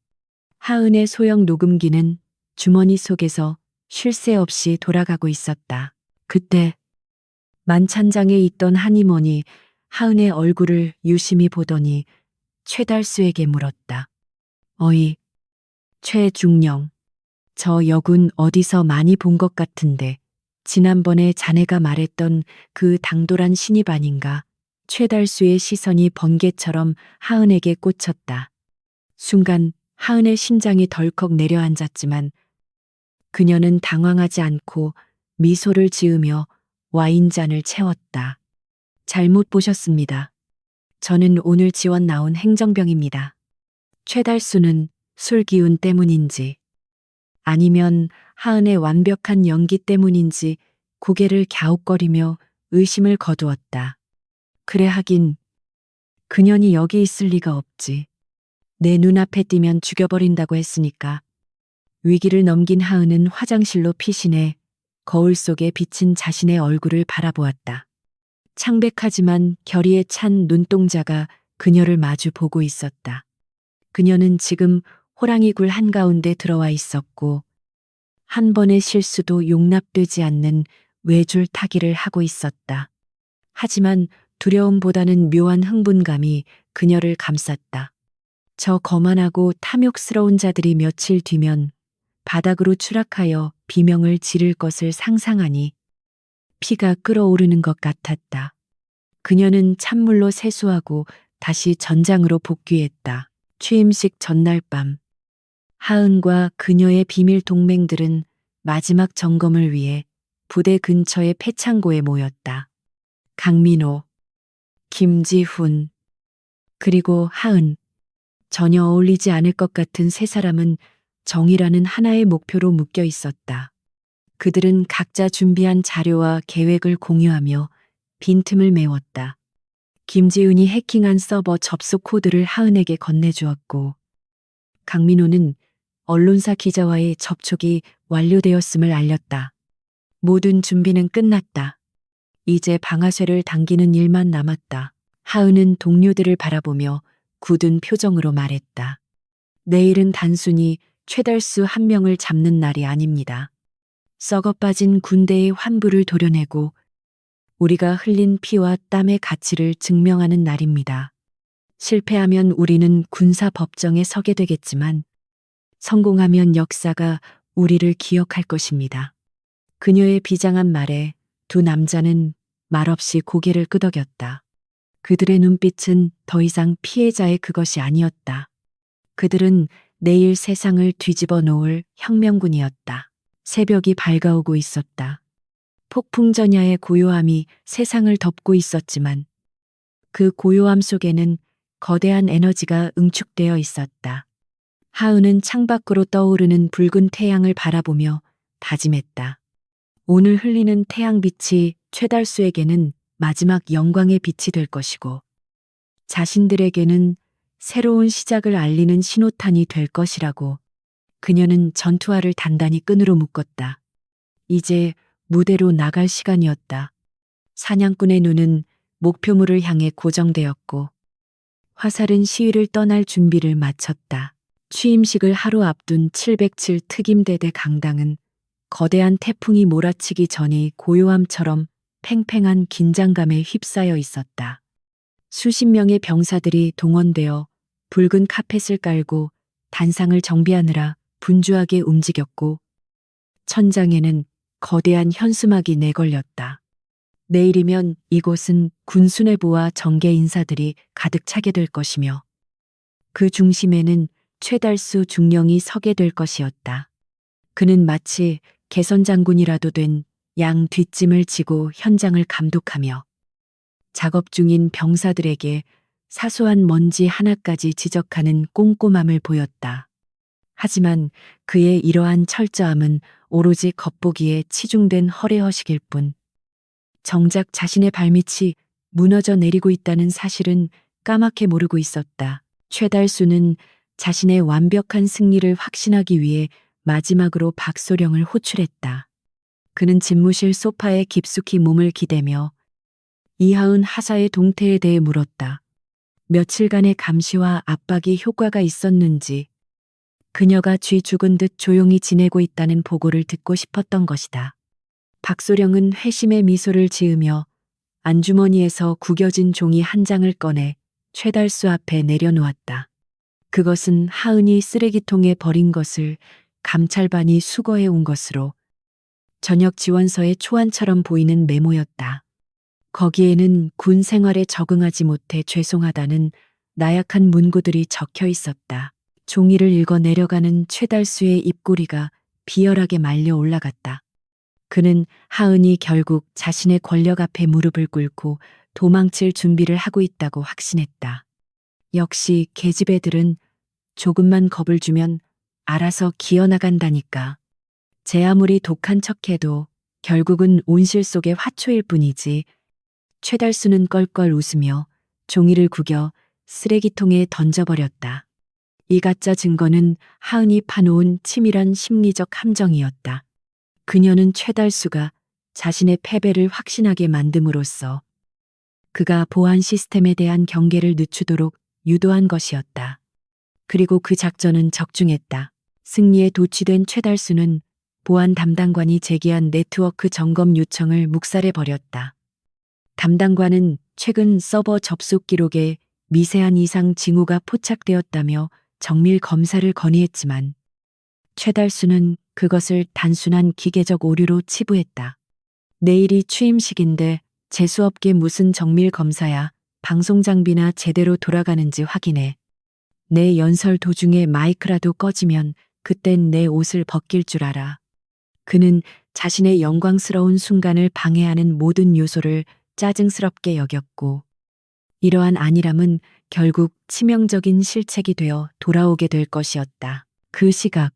하은의 소형 녹음기는 주머니 속에서 쉴 새 없이 돌아가고 있었다. 그때 만찬장에 있던 한 임원이 하은의 얼굴을 유심히 보더니 최달수에게 물었다. 어이, 최중령. 저 여군 어디서 많이 본 것 같은데 지난번에 자네가 말했던 그 당돌한 신입 아닌가? 최달수의 시선이 번개처럼 하은에게 꽂혔다. 순간 하은의 심장이 덜컥 내려앉았지만 그녀는 당황하지 않고 미소를 지으며 와인잔을 채웠다. 잘못 보셨습니다. 저는 오늘 지원 나온 행정병입니다. 최달수는 술 기운 때문인지 아니면 하은의 완벽한 연기 때문인지 고개를 갸웃거리며 의심을 거두었다. 그래 하긴 그년이 여기 있을 리가 없지. 내 눈앞에 띄면 죽여버린다고 했으니까. 위기를 넘긴 하은은 화장실로 피신해 거울 속에 비친 자신의 얼굴을 바라보았다. 창백하지만 결의에 찬 눈동자가 그녀를 마주 보고 있었다. 그녀는 지금 호랑이 굴 한가운데 들어와 있었고 한 번의 실수도 용납되지 않는 외줄타기를 하고 있었다. 하지만 두려움보다는 묘한 흥분감이 그녀를 감쌌다. 저 거만하고 탐욕스러운 자들이 며칠 뒤면 바닥으로 추락하여 비명을 지를 것을 상상하니 피가 끓어오르는 것 같았다. 그녀는 찬물로 세수하고 다시 전장으로 복귀했다. 취임식 전날 밤 하은과 그녀의 비밀 동맹들은 마지막 점검을 위해 부대 근처의 폐창고에 모였다. 강민호, 김지훈, 그리고 하은. 전혀 어울리지 않을 것 같은 세 사람은 정의라는 하나의 목표로 묶여 있었다. 그들은 각자 준비한 자료와 계획을 공유하며 빈틈을 메웠다. 김지훈이 해킹한 서버 접속 코드를 하은에게 건네주었고 강민호는 언론사 기자와의 접촉이 완료되었음을 알렸다. 모든 준비는 끝났다. 이제 방아쇠를 당기는 일만 남았다. 하은은 동료들을 바라보며 굳은 표정으로 말했다. 내일은 단순히 최달수 한 명을 잡는 날이 아닙니다. 썩어 빠진 군대의 환부를 도려내고 우리가 흘린 피와 땀의 가치를 증명하는 날입니다. 실패하면 우리는 군사법정에 서게 되겠지만 성공하면 역사가 우리를 기억할 것입니다. 그녀의 비장한 말에 두 남자는 말없이 고개를 끄덕였다. 그들의 눈빛은 더 이상 피해자의 그것이 아니었다. 그들은 내일 세상을 뒤집어 놓을 혁명군이었다. 새벽이 밝아오고 있었다. 폭풍전야의 고요함이 세상을 덮고 있었지만 그 고요함 속에는 거대한 에너지가 응축되어 있었다. 하은은 창밖으로 떠오르는 붉은 태양을 바라보며 다짐했다. 오늘 흘리는 태양빛이 최달수에게는 마지막 영광의 빛이 될 것이고 자신들에게는 새로운 시작을 알리는 신호탄이 될 것이라고. 그녀는 전투화를 단단히 끈으로 묶었다. 이제 무대로 나갈 시간이었다. 사냥꾼의 눈은 목표물을 향해 고정되었고 화살은 시위를 떠날 준비를 마쳤다. 취임식을 하루 앞둔 707 특임대대 강당은 거대한 태풍이 몰아치기 전이 고요함처럼 팽팽한 긴장감에 휩싸여 있었다. 수십 명의 병사들이 동원되어 붉은 카펫을 깔고 단상을 정비하느라 분주하게 움직였고 천장에는 거대한 현수막이 내걸렸다. 내일이면 이곳은 군수뇌부와 정계 인사들이 가득 차게 될 것이며 그 중심에는 최달수 중령이 서게 될 것이었다. 그는 마치 개선장군이라도 된 양 뒷짐을 지고 현장을 감독하며 작업 중인 병사들에게 사소한 먼지 하나까지 지적하는 꼼꼼함을 보였다. 하지만 그의 이러한 철저함은 오로지 겉보기에 치중된 허례허식일 뿐, 정작 자신의 발밑이 무너져 내리고 있다는 사실은 까맣게 모르고 있었다. 최달수는 자신의 완벽한 승리를 확신하기 위해 마지막으로 박소령을 호출했다. 그는 집무실 소파에 깊숙이 몸을 기대며 이하은 하사의 동태에 대해 물었다. 며칠간의 감시와 압박이 효과가 있었는지, 그녀가 쥐 죽은 듯 조용히 지내고 있다는 보고를 듣고 싶었던 것이다. 박소령은 회심의 미소를 지으며 안주머니에서 구겨진 종이 한 장을 꺼내 최달수 앞에 내려놓았다. 그것은 하은이 쓰레기통에 버린 것을 감찰반이 수거해 온 것으로 전역 지원서의 초안처럼 보이는 메모였다. 거기에는 군 생활에 적응하지 못해 죄송하다는 나약한 문구들이 적혀 있었다. 종이를 읽어 내려가는 최달수의 입꼬리가 비열하게 말려 올라갔다. 그는 하은이 결국 자신의 권력 앞에 무릎을 꿇고 도망칠 준비를 하고 있다고 확신했다. 역시 계집애들은 조금만 겁을 주면 알아서 기어나간다니까. 제 아무리 독한 척해도 결국은 온실 속의 화초일 뿐이지. 최달수는 껄껄 웃으며 종이를 구겨 쓰레기통에 던져버렸다. 이 가짜 증거는 하은이 파놓은 치밀한 심리적 함정이었다. 그녀는 최달수가 자신의 패배를 확신하게 만듦으로써 그가 보안 시스템에 대한 경계를 늦추도록 유도한 것이었다. 그리고 그 작전은 적중했다. 승리에 도취된 최달수는 보안 담당관이 제기한 네트워크 점검 요청을 묵살해버렸다. 담당관은 최근 서버 접속 기록에 미세한 이상 징후가 포착되었다며 정밀 검사를 건의했지만 최달수는 그것을 단순한 기계적 오류로 치부했다. 내일이 취임식인데 재수없게 무슨 정밀 검사야. 방송 장비나 제대로 돌아가는지 확인해. 내 연설 도중에 마이크라도 꺼지면 그땐 내 옷을 벗길 줄 알아. 그는 자신의 영광스러운 순간을 방해하는 모든 요소를 짜증스럽게 여겼고, 이러한 안일함은 결국 치명적인 실책이 되어 돌아오게 될 것이었다. 그 시각,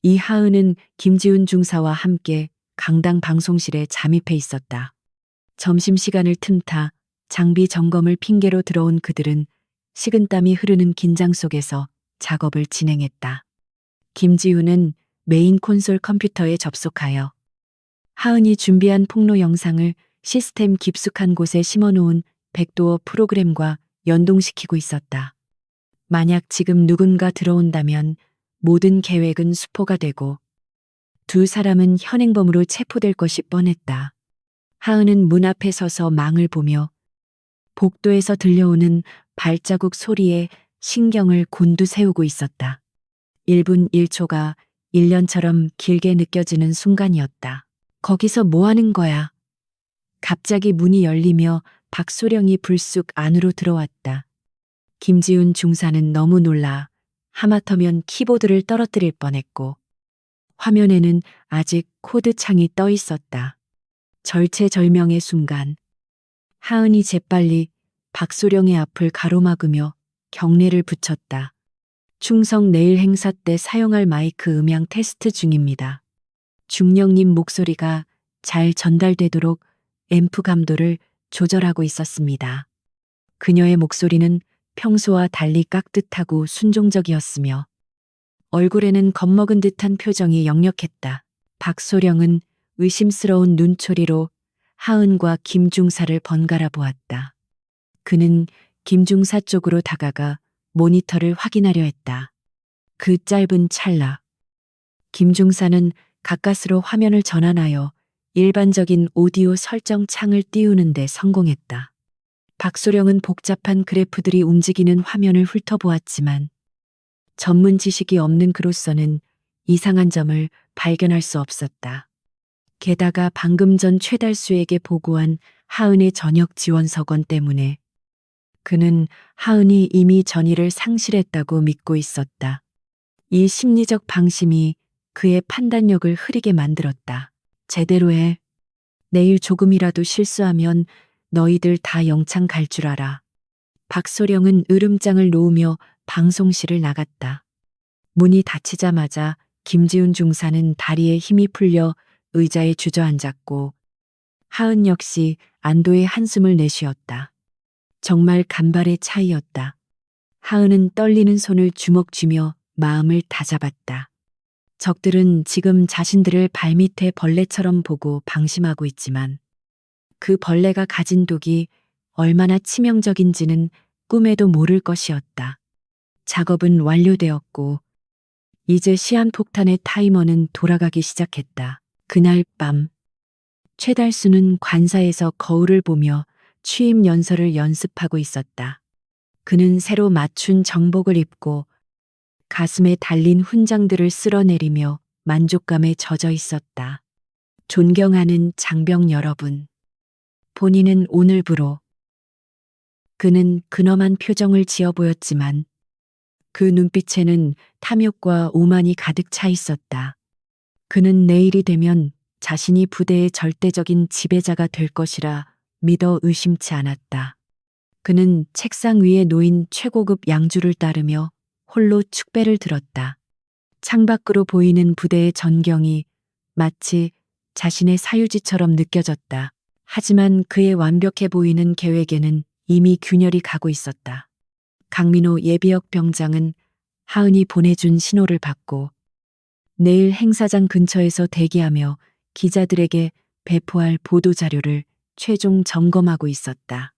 이하은은 김지훈 중사와 함께 강당 방송실에 잠입해 있었다. 점심시간을 틈타 장비 점검을 핑계로 들어온 그들은 식은땀이 흐르는 긴장 속에서 작업을 진행했다. 김지훈은 메인 콘솔 컴퓨터에 접속하여 하은이 준비한 폭로 영상을 시스템 깊숙한 곳에 심어놓은 백도어 프로그램과 연동시키고 있었다. 만약 지금 누군가 들어온다면 모든 계획은 수포가 되고 두 사람은 현행범으로 체포될 것이 뻔했다. 하은은 문 앞에 서서 망을 보며 복도에서 들려오는 발자국 소리에 신경을 곤두세우고 있었다. 1분 1초가 1년처럼 길게 느껴지는 순간이었다. 거기서 뭐 하는 거야? 갑자기 문이 열리며 박소령이 불쑥 안으로 들어왔다. 김지훈 중사는 너무 놀라 하마터면 키보드를 떨어뜨릴 뻔했고 화면에는 아직 코드창이 떠 있었다. 절체절명의 순간 하은이 재빨리 박소령의 앞을 가로막으며 경례를 붙였다. 충성 내일 행사 때 사용할 마이크 음향 테스트 중입니다. 중령님 목소리가 잘 전달되도록 앰프 감도를 조절하고 있었습니다. 그녀의 목소리는 평소와 달리 깍듯하고 순종적이었으며 얼굴에는 겁먹은 듯한 표정이 역력했다. 박소령은 의심스러운 눈초리로 하은과 김중사를 번갈아 보았다. 그는 김중사 쪽으로 다가가 모니터를 확인하려 했다. 그 짧은 찰나 김중사는 가까스로 화면을 전환하여 일반적인 오디오 설정 창을 띄우는 데 성공했다. 박소령은 복잡한 그래프들이 움직이는 화면을 훑어보았지만 전문 지식이 없는 그로서는 이상한 점을 발견할 수 없었다. 게다가 방금 전 최달수에게 보고한 하은의 전역 지원서건 때문에 그는 하은이 이미 전의를 상실했다고 믿고 있었다. 이 심리적 방심이 그의 판단력을 흐리게 만들었다. 제대로 해. 내일 조금이라도 실수하면 너희들 다 영창 갈 줄 알아. 박소령은 으름장을 놓으며 방송실을 나갔다. 문이 닫히자마자 김지훈 중사는 다리에 힘이 풀려 의자에 주저앉았고 하은 역시 안도의 한숨을 내쉬었다. 정말 간발의 차이였다. 하은은 떨리는 손을 주먹 쥐며 마음을 다잡았다. 적들은 지금 자신들을 발밑에 벌레처럼 보고 방심하고 있지만 그 벌레가 가진 독이 얼마나 치명적인지는 꿈에도 모를 것이었다. 작업은 완료되었고 이제 시한폭탄의 타이머는 돌아가기 시작했다. 그날 밤 최달수는 관사에서 거울을 보며 취임 연설을 연습하고 있었다. 그는 새로 맞춘 정복을 입고 가슴에 달린 훈장들을 쓸어내리며 만족감에 젖어 있었다. 존경하는 장병 여러분. 본인은 오늘부로. 그는 근엄한 표정을 지어 보였지만 그 눈빛에는 탐욕과 오만이 가득 차 있었다. 그는 내일이 되면 자신이 부대의 절대적인 지배자가 될 것이라 믿어 의심치 않았다. 그는 책상 위에 놓인 최고급 양주를 따르며 홀로 축배를 들었다. 창밖으로 보이는 부대의 전경이 마치 자신의 사유지처럼 느껴졌다. 하지만 그의 완벽해 보이는 계획에는 이미 균열이 가고 있었다. 강민호 예비역 병장은 하은이 보내준 신호를 받고 내일 행사장 근처에서 대기하며 기자들에게 배포할 보도자료를 최종 점검하고 있었다.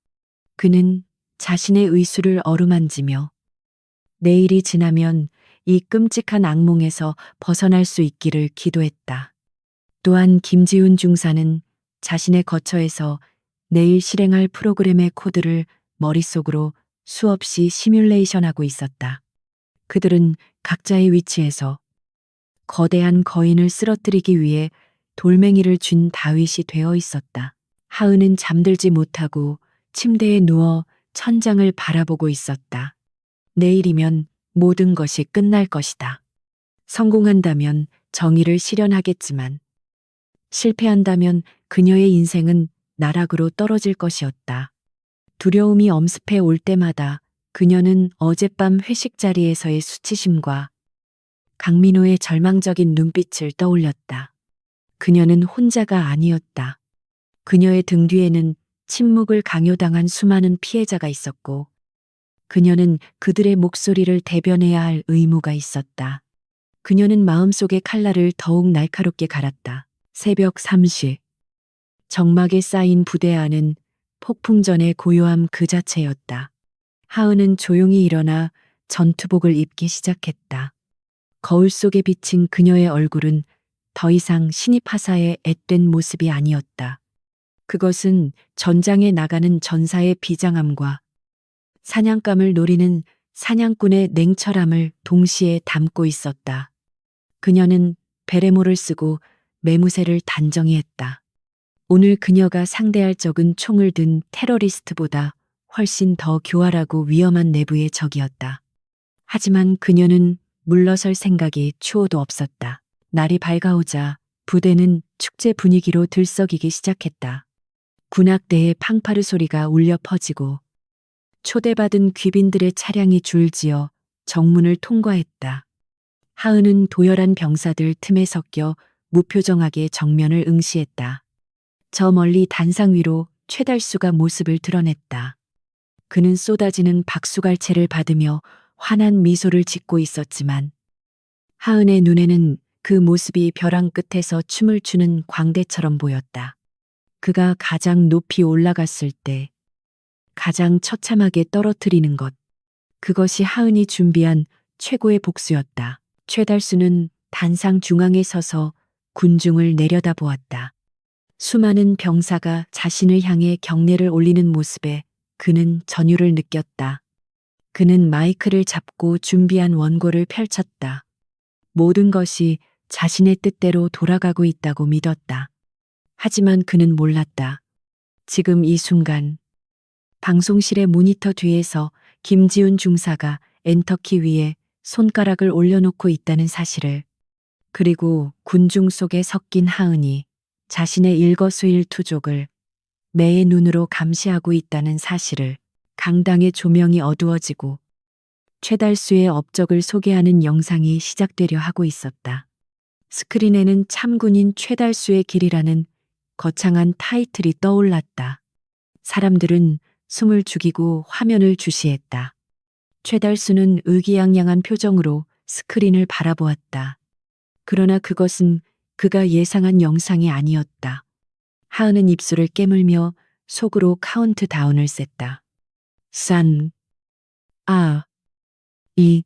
그는 자신의 의수를 어루만지며 내일이 지나면 이 끔찍한 악몽에서 벗어날 수 있기를 기도했다. 또한 김지훈 중사는 자신의 거처에서 내일 실행할 프로그램의 코드를 머릿속으로 수없이 시뮬레이션하고 있었다. 그들은 각자의 위치에서 거대한 거인을 쓰러뜨리기 위해 돌멩이를 쥔 다윗이 되어 있었다. 하은은 잠들지 못하고 침대에 누워 천장을 바라보고 있었다. 내일이면 모든 것이 끝날 것이다. 성공한다면 정의를 실현하겠지만 실패한다면 그녀의 인생은 나락으로 떨어질 것이었다. 두려움이 엄습해 올 때마다 그녀는 어젯밤 회식 자리에서의 수치심과 강민호의 절망적인 눈빛을 떠올렸다. 그녀는 혼자가 아니었다. 그녀의 등 뒤에는 침묵을 강요당한 수많은 피해자가 있었고 그녀는 그들의 목소리를 대변해야 할 의무가 있었다. 그녀는 마음속의 칼날을 더욱 날카롭게 갈았다. 새벽 3시. 정막에 쌓인 부대 안은 폭풍전의 고요함 그 자체였다. 하은은 조용히 일어나 전투복을 입기 시작했다. 거울 속에 비친 그녀의 얼굴은 더 이상 신입하사의 앳된 모습이 아니었다. 그것은 전장에 나가는 전사의 비장함과 사냥감을 노리는 사냥꾼의 냉철함을 동시에 담고 있었다. 그녀는 베레모를 쓰고 매무새를 단정히 했다. 오늘 그녀가 상대할 적은 총을 든 테러리스트보다 훨씬 더 교활하고 위험한 내부의 적이었다. 하지만 그녀는 물러설 생각이 추호도 없었다. 날이 밝아오자 부대는 축제 분위기로 들썩이기 시작했다. 군악대의 팡파르 소리가 울려 퍼지고 초대받은 귀빈들의 차량이 줄지어 정문을 통과했다. 하은은 도열한 병사들 틈에 섞여 무표정하게 정면을 응시했다. 저 멀리 단상 위로 최달수가 모습을 드러냈다. 그는 쏟아지는 박수갈채를 받으며 환한 미소를 짓고 있었지만 하은의 눈에는 그 모습이 벼랑 끝에서 춤을 추는 광대처럼 보였다. 그가 가장 높이 올라갔을 때 가장 처참하게 떨어뜨리는 것. 그것이 하은이 준비한 최고의 복수였다. 최달수는 단상 중앙에 서서 군중을 내려다보았다. 수많은 병사가 자신을 향해 경례를 올리는 모습에 그는 전율을 느꼈다. 그는 마이크를 잡고 준비한 원고를 펼쳤다. 모든 것이 자신의 뜻대로 돌아가고 있다고 믿었다. 하지만 그는 몰랐다. 지금 이 순간 방송실의 모니터 뒤에서 김지훈 중사가 엔터키 위에 손가락을 올려놓고 있다는 사실을, 그리고 군중 속에 섞인 하은이 자신의 일거수일투족을 매의 눈으로 감시하고 있다는 사실을 강당의 조명이 어두워지고 최달수의 업적을 소개하는 영상이 시작되려 하고 있었다. 스크린에는 참군인 최달수의 길이라는 거창한 타이틀이 떠올랐다. 사람들은 숨을 죽이고 화면을 주시했다. 최달수는 의기양양한 표정으로 스크린을 바라보았다. 그러나 그것은 그가 예상한 영상이 아니었다. 하은은 입술을 깨물며 속으로 카운트다운을 셌다. 3, 아, 2,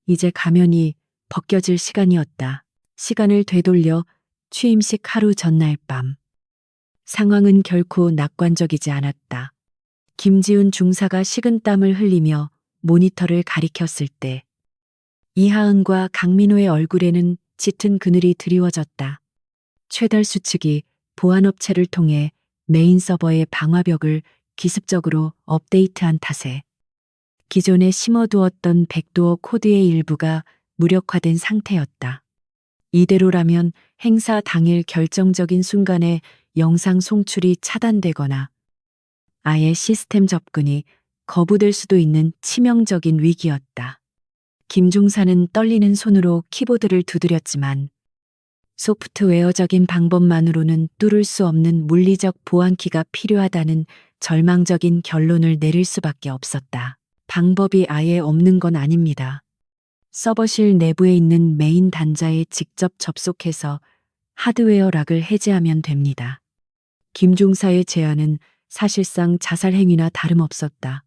이제 가면이 벗겨질 시간이었다. 시간을 되돌려 취임식 하루 전날 밤. 상황은 결코 낙관적이지 않았다. 김지훈 중사가 식은땀을 흘리며 모니터를 가리켰을 때 이하은과 강민호의 얼굴에는 짙은 그늘이 드리워졌다. 최달수 측이 보안업체를 통해 메인 서버의 방화벽을 기습적으로 업데이트한 탓에 기존에 심어두었던 백도어 코드의 일부가 무력화된 상태였다. 이대로라면 행사 당일 결정적인 순간에 영상 송출이 차단되거나 아예 시스템 접근이 거부될 수도 있는 치명적인 위기였다. 김 중사는 떨리는 손으로 키보드를 두드렸지만 소프트웨어적인 방법만으로는 뚫을 수 없는 물리적 보안키가 필요하다는 절망적인 결론을 내릴 수밖에 없었다. 방법이 아예 없는 건 아닙니다. 서버실 내부에 있는 메인 단자에 직접 접속해서 하드웨어 락을 해제하면 됩니다. 김 중사의 제안은 사실상 자살 행위나 다름없었다.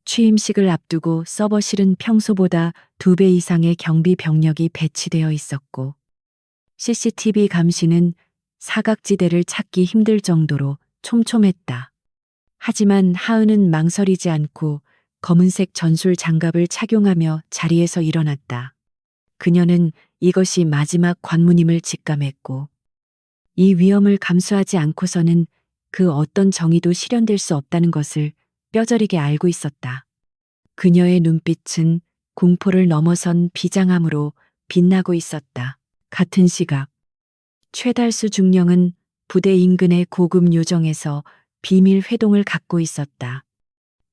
취임식을 앞두고 서버실은 평소보다 2배 이상의 경비 병력이 배치되어 있었고 CCTV 감시는 사각지대를 찾기 힘들 정도로 촘촘했다. 하지만 하은은 망설이지 않고 검은색 전술 장갑을 착용하며 자리에서 일어났다. 그녀는 이것이 마지막 관문임을 직감했고 이 위험을 감수하지 않고서는 그 어떤 정의도 실현될 수 없다는 것을 뼈저리게 알고 있었다. 그녀의 눈빛은 공포를 넘어선 비장함으로 빛나고 있었다. 같은 시각 최달수 중령은 부대 인근의 고급 요정에서 비밀 회동을 갖고 있었다.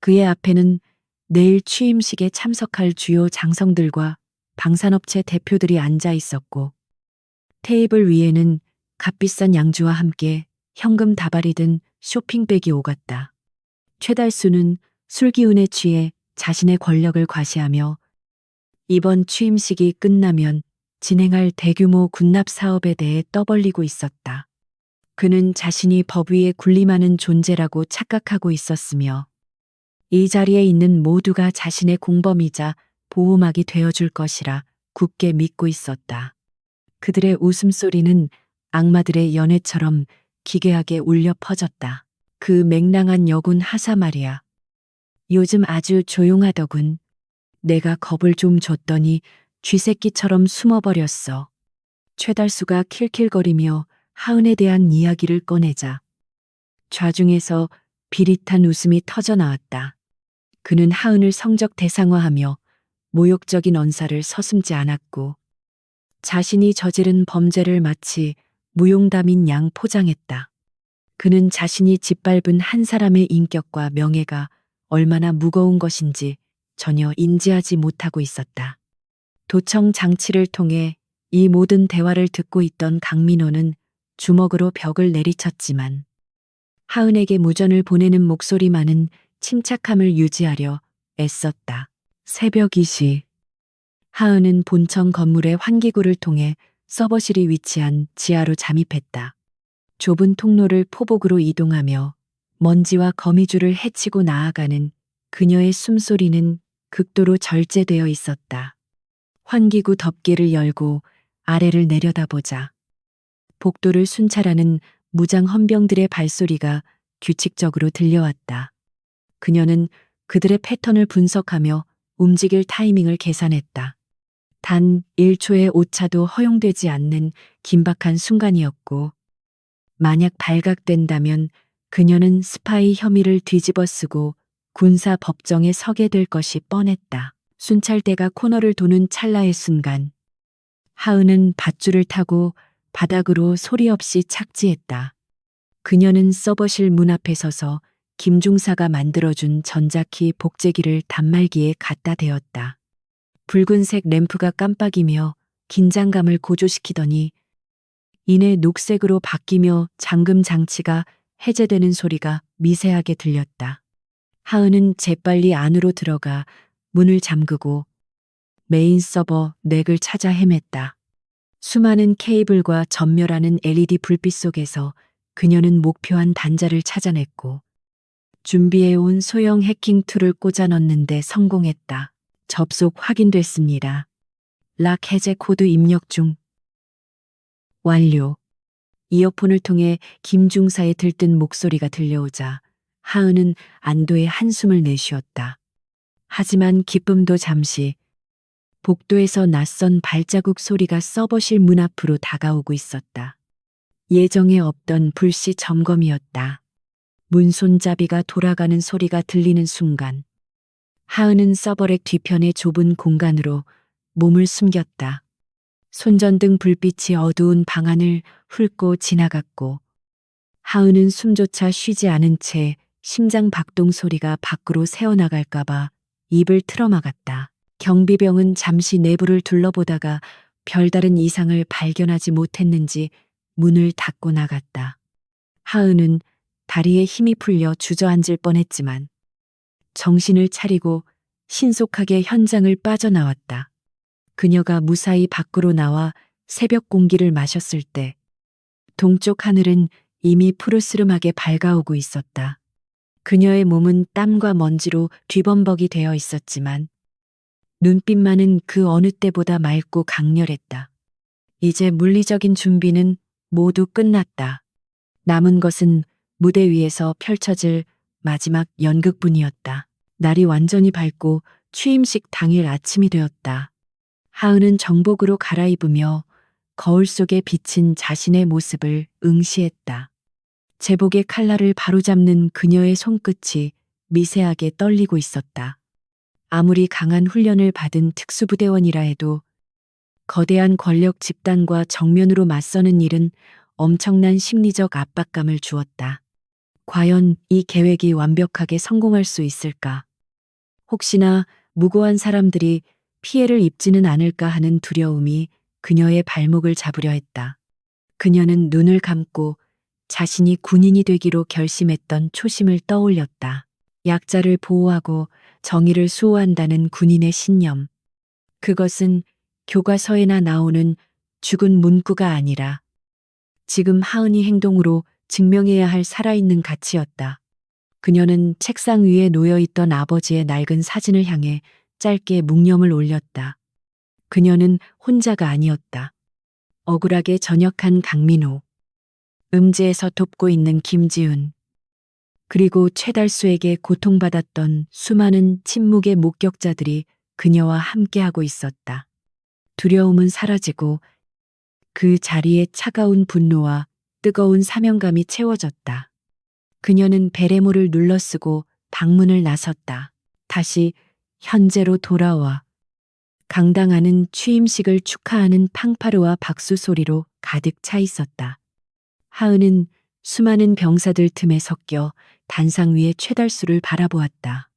그의 앞에는 내일 취임식에 참석할 주요 장성들과 방산업체 대표들이 앉아 있었고 테이블 위에는 값비싼 양주와 함께 현금 다발이 든 쇼핑백이 오갔다. 최달수는 술기운에 취해 자신의 권력을 과시하며 이번 취임식이 끝나면 진행할 대규모 군납 사업에 대해 떠벌리고 있었다. 그는 자신이 법 위에 군림하는 존재라고 착각하고 있었으며 이 자리에 있는 모두가 자신의 공범이자 보호막이 되어줄 것이라 굳게 믿고 있었다. 그들의 웃음소리는 악마들의 연회처럼 기괴하게 울려 퍼졌다. 그 맹랑한 여군 하사 말이야. 요즘 아주 조용하더군. 내가 겁을 좀 줬더니 쥐새끼처럼 숨어버렸어. 최달수가 킬킬거리며 하은에 대한 이야기를 꺼내자 좌중에서 비릿한 웃음이 터져 나왔다. 그는 하은을 성적 대상화하며 모욕적인 언사를 서슴지 않았고 자신이 저지른 범죄를 마치 무용담인 양 포장했다. 그는 자신이 짓밟은 한 사람의 인격과 명예가 얼마나 무거운 것인지 전혀 인지하지 못하고 있었다. 도청 장치를 통해 이 모든 대화를 듣고 있던 강민호는 주먹으로 벽을 내리쳤지만 하은에게 무전을 보내는 목소리만은 침착함을 유지하려 애썼다. 새벽 2시. 하은은 본청 건물의 환기구를 통해 서버실이 위치한 지하로 잠입했다. 좁은 통로를 포복으로 이동하며 먼지와 거미줄을 헤치고 나아가는 그녀의 숨소리는 극도로 절제되어 있었다. 환기구 덮개를 열고 아래를 내려다보자 복도를 순찰하는 무장 헌병들의 발소리가 규칙적으로 들려왔다. 그녀는 그들의 패턴을 분석하며 움직일 타이밍을 계산했다. 단 1초의 오차도 허용되지 않는 긴박한 순간이었고 만약 발각된다면 그녀는 스파이 혐의를 뒤집어쓰고 군사 법정에 서게 될 것이 뻔했다. 순찰대가 코너를 도는 찰나의 순간 하은은 밧줄을 타고 바닥으로 소리 없이 착지했다. 그녀는 서버실 문 앞에 서서 김중사가 만들어준 전자키 복제기를 단말기에 갖다 대었다. 붉은색 램프가 깜빡이며 긴장감을 고조시키더니 이내 녹색으로 바뀌며 잠금 장치가 해제되는 소리가 미세하게 들렸다. 하은은 재빨리 안으로 들어가 문을 잠그고 메인 서버 넥을 찾아 헤맸다. 수많은 케이블과 전멸하는 LED 불빛 속에서 그녀는 목표한 단자를 찾아냈고 준비해온 소형 해킹 툴을 꽂아 넣는데 성공했다. 접속 확인됐습니다. 락 해제 코드 입력 중. 완료. 이어폰을 통해 김중사의 들뜬 목소리가 들려오자 하은은 안도의 한숨을 내쉬었다. 하지만 기쁨도 잠시. 복도에서 낯선 발자국 소리가 서버실 문 앞으로 다가오고 있었다. 예정에 없던 불시 점검이었다. 문 손잡이가 돌아가는 소리가 들리는 순간 하은은 서버렉 뒤편의 좁은 공간으로 몸을 숨겼다. 손전등 불빛이 어두운 방 안을 훑고 지나갔고 하은은 숨조차 쉬지 않은 채 심장 박동 소리가 밖으로 새어나갈까봐 입을 틀어막았다. 경비병은 잠시 내부를 둘러보다가 별다른 이상을 발견하지 못했는지 문을 닫고 나갔다. 하은은 다리에 힘이 풀려 주저앉을 뻔했지만 정신을 차리고 신속하게 현장을 빠져나왔다. 그녀가 무사히 밖으로 나와 새벽 공기를 마셨을 때 동쪽 하늘은 이미 푸르스름하게 밝아오고 있었다. 그녀의 몸은 땀과 먼지로 뒤범벅이 되어 있었지만 눈빛만은 그 어느 때보다 맑고 강렬했다. 이제 물리적인 준비는 모두 끝났다. 남은 것은 무대 위에서 펼쳐질 마지막 연극뿐이었다. 날이 완전히 밝고 취임식 당일 아침이 되었다. 하은은 정복으로 갈아입으며 거울 속에 비친 자신의 모습을 응시했다. 제복의 칼날을 바로잡는 그녀의 손끝이 미세하게 떨리고 있었다. 아무리 강한 훈련을 받은 특수부대원이라 해도 거대한 권력 집단과 정면으로 맞서는 일은 엄청난 심리적 압박감을 주었다. 과연 이 계획이 완벽하게 성공할 수 있을까? 혹시나 무고한 사람들이 피해를 입지는 않을까 하는 두려움이 그녀의 발목을 잡으려 했다. 그녀는 눈을 감고 자신이 군인이 되기로 결심했던 초심을 떠올렸다. 약자를 보호하고 정의를 수호한다는 군인의 신념. 그것은 교과서에나 나오는 죽은 문구가 아니라 지금 하은이 행동으로 증명해야 할 살아있는 가치였다. 그녀는 책상 위에 놓여있던 아버지의 낡은 사진을 향해 짧게 묵념을 올렸다. 그녀는 혼자가 아니었다. 억울하게 전역한 강민호, 음지에서 돕고 있는 김지훈, 그리고 최달수에게 고통받았던 수많은 침묵의 목격자들이 그녀와 함께하고 있었다. 두려움은 사라지고 그 자리에 차가운 분노와 뜨거운 사명감이 채워졌다. 그녀는 베레모를 눌러쓰고 방문을 나섰다. 다시 현재로 돌아와 강당안은 취임식을 축하하는 팡파르와 박수 소리로 가득 차 있었다. 하은은 수많은 병사들 틈에 섞여 단상 위의 최달수를 바라보았다.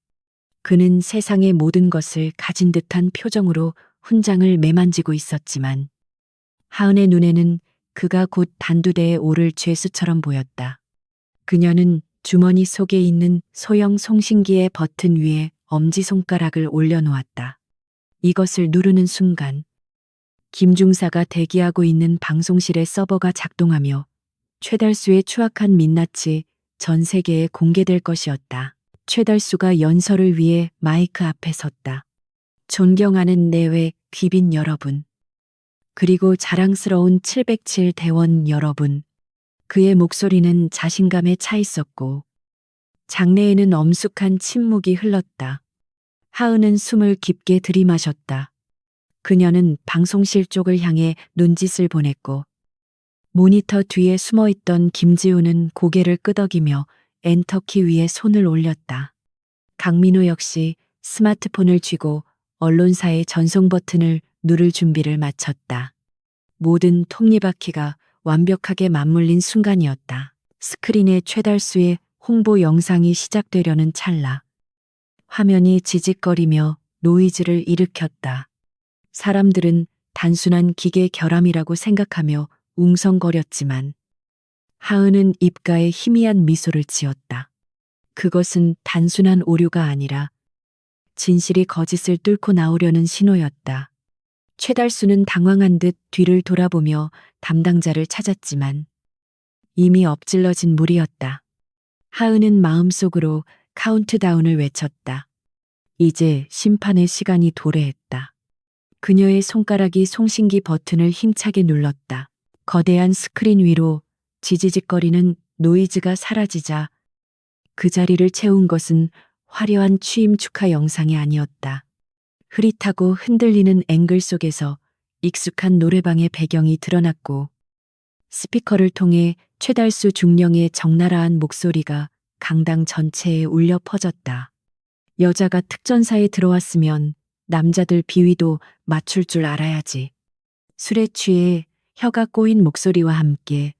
그는 세상의 모든 것을 가진 듯한 표정으로 훈장을 매만지고 있었지만 하은의 눈에는 그가 곧 단두대에 오를 죄수처럼 보였다. 그녀는 주머니 속에 있는 소형 송신기의 버튼 위에 엄지손가락을 올려놓았다. 이것을 누르는 순간 김중사가 대기하고 있는 방송실의 서버가 작동하며 최달수의 추악한 민낯이 전 세계에 공개될 것이었다. 최달수가 연설을 위해 마이크 앞에 섰다. 존경하는 내외 귀빈 여러분, 그리고 자랑스러운 707 대원 여러분. 그의 목소리는 자신감에 차 있었고 장내에는 엄숙한 침묵이 흘렀다. 하은은 숨을 깊게 들이마셨다. 그녀는 방송실 쪽을 향해 눈짓을 보냈고 모니터 뒤에 숨어있던 김지우는 고개를 끄덕이며 엔터키 위에 손을 올렸다. 강민호 역시 스마트폰을 쥐고 언론사의 전송 버튼을 누를 준비를 마쳤다. 모든 톱니바퀴가 완벽하게 맞물린 순간이었다. 스크린에 최달수의 홍보 영상이 시작되려는 찰나 화면이 지직거리며 노이즈를 일으켰다. 사람들은 단순한 기계 결함이라고 생각하며 웅성거렸지만 하은은 입가에 희미한 미소를 지었다. 그것은 단순한 오류가 아니라 진실이 거짓을 뚫고 나오려는 신호였다. 최달수는 당황한 듯 뒤를 돌아보며 담당자를 찾았지만 이미 엎질러진 물이었다. 하은은 마음속으로 카운트다운을 외쳤다. 이제 심판의 시간이 도래했다. 그녀의 손가락이 송신기 버튼을 힘차게 눌렀다. 거대한 스크린 위로 지지직거리는 노이즈가 사라지자 그 자리를 채운 것은 화려한 취임 축하 영상이 아니었다. 흐릿하고 흔들리는 앵글 속에서 익숙한 노래방의 배경이 드러났고 스피커를 통해 최달수 중령의 적나라한 목소리가 강당 전체에 울려 퍼졌다. 여자가 특전사에 들어왔으면 남자들 비위도 맞출 줄 알아야지. 술에 취해 혀가 꼬인 목소리와 함께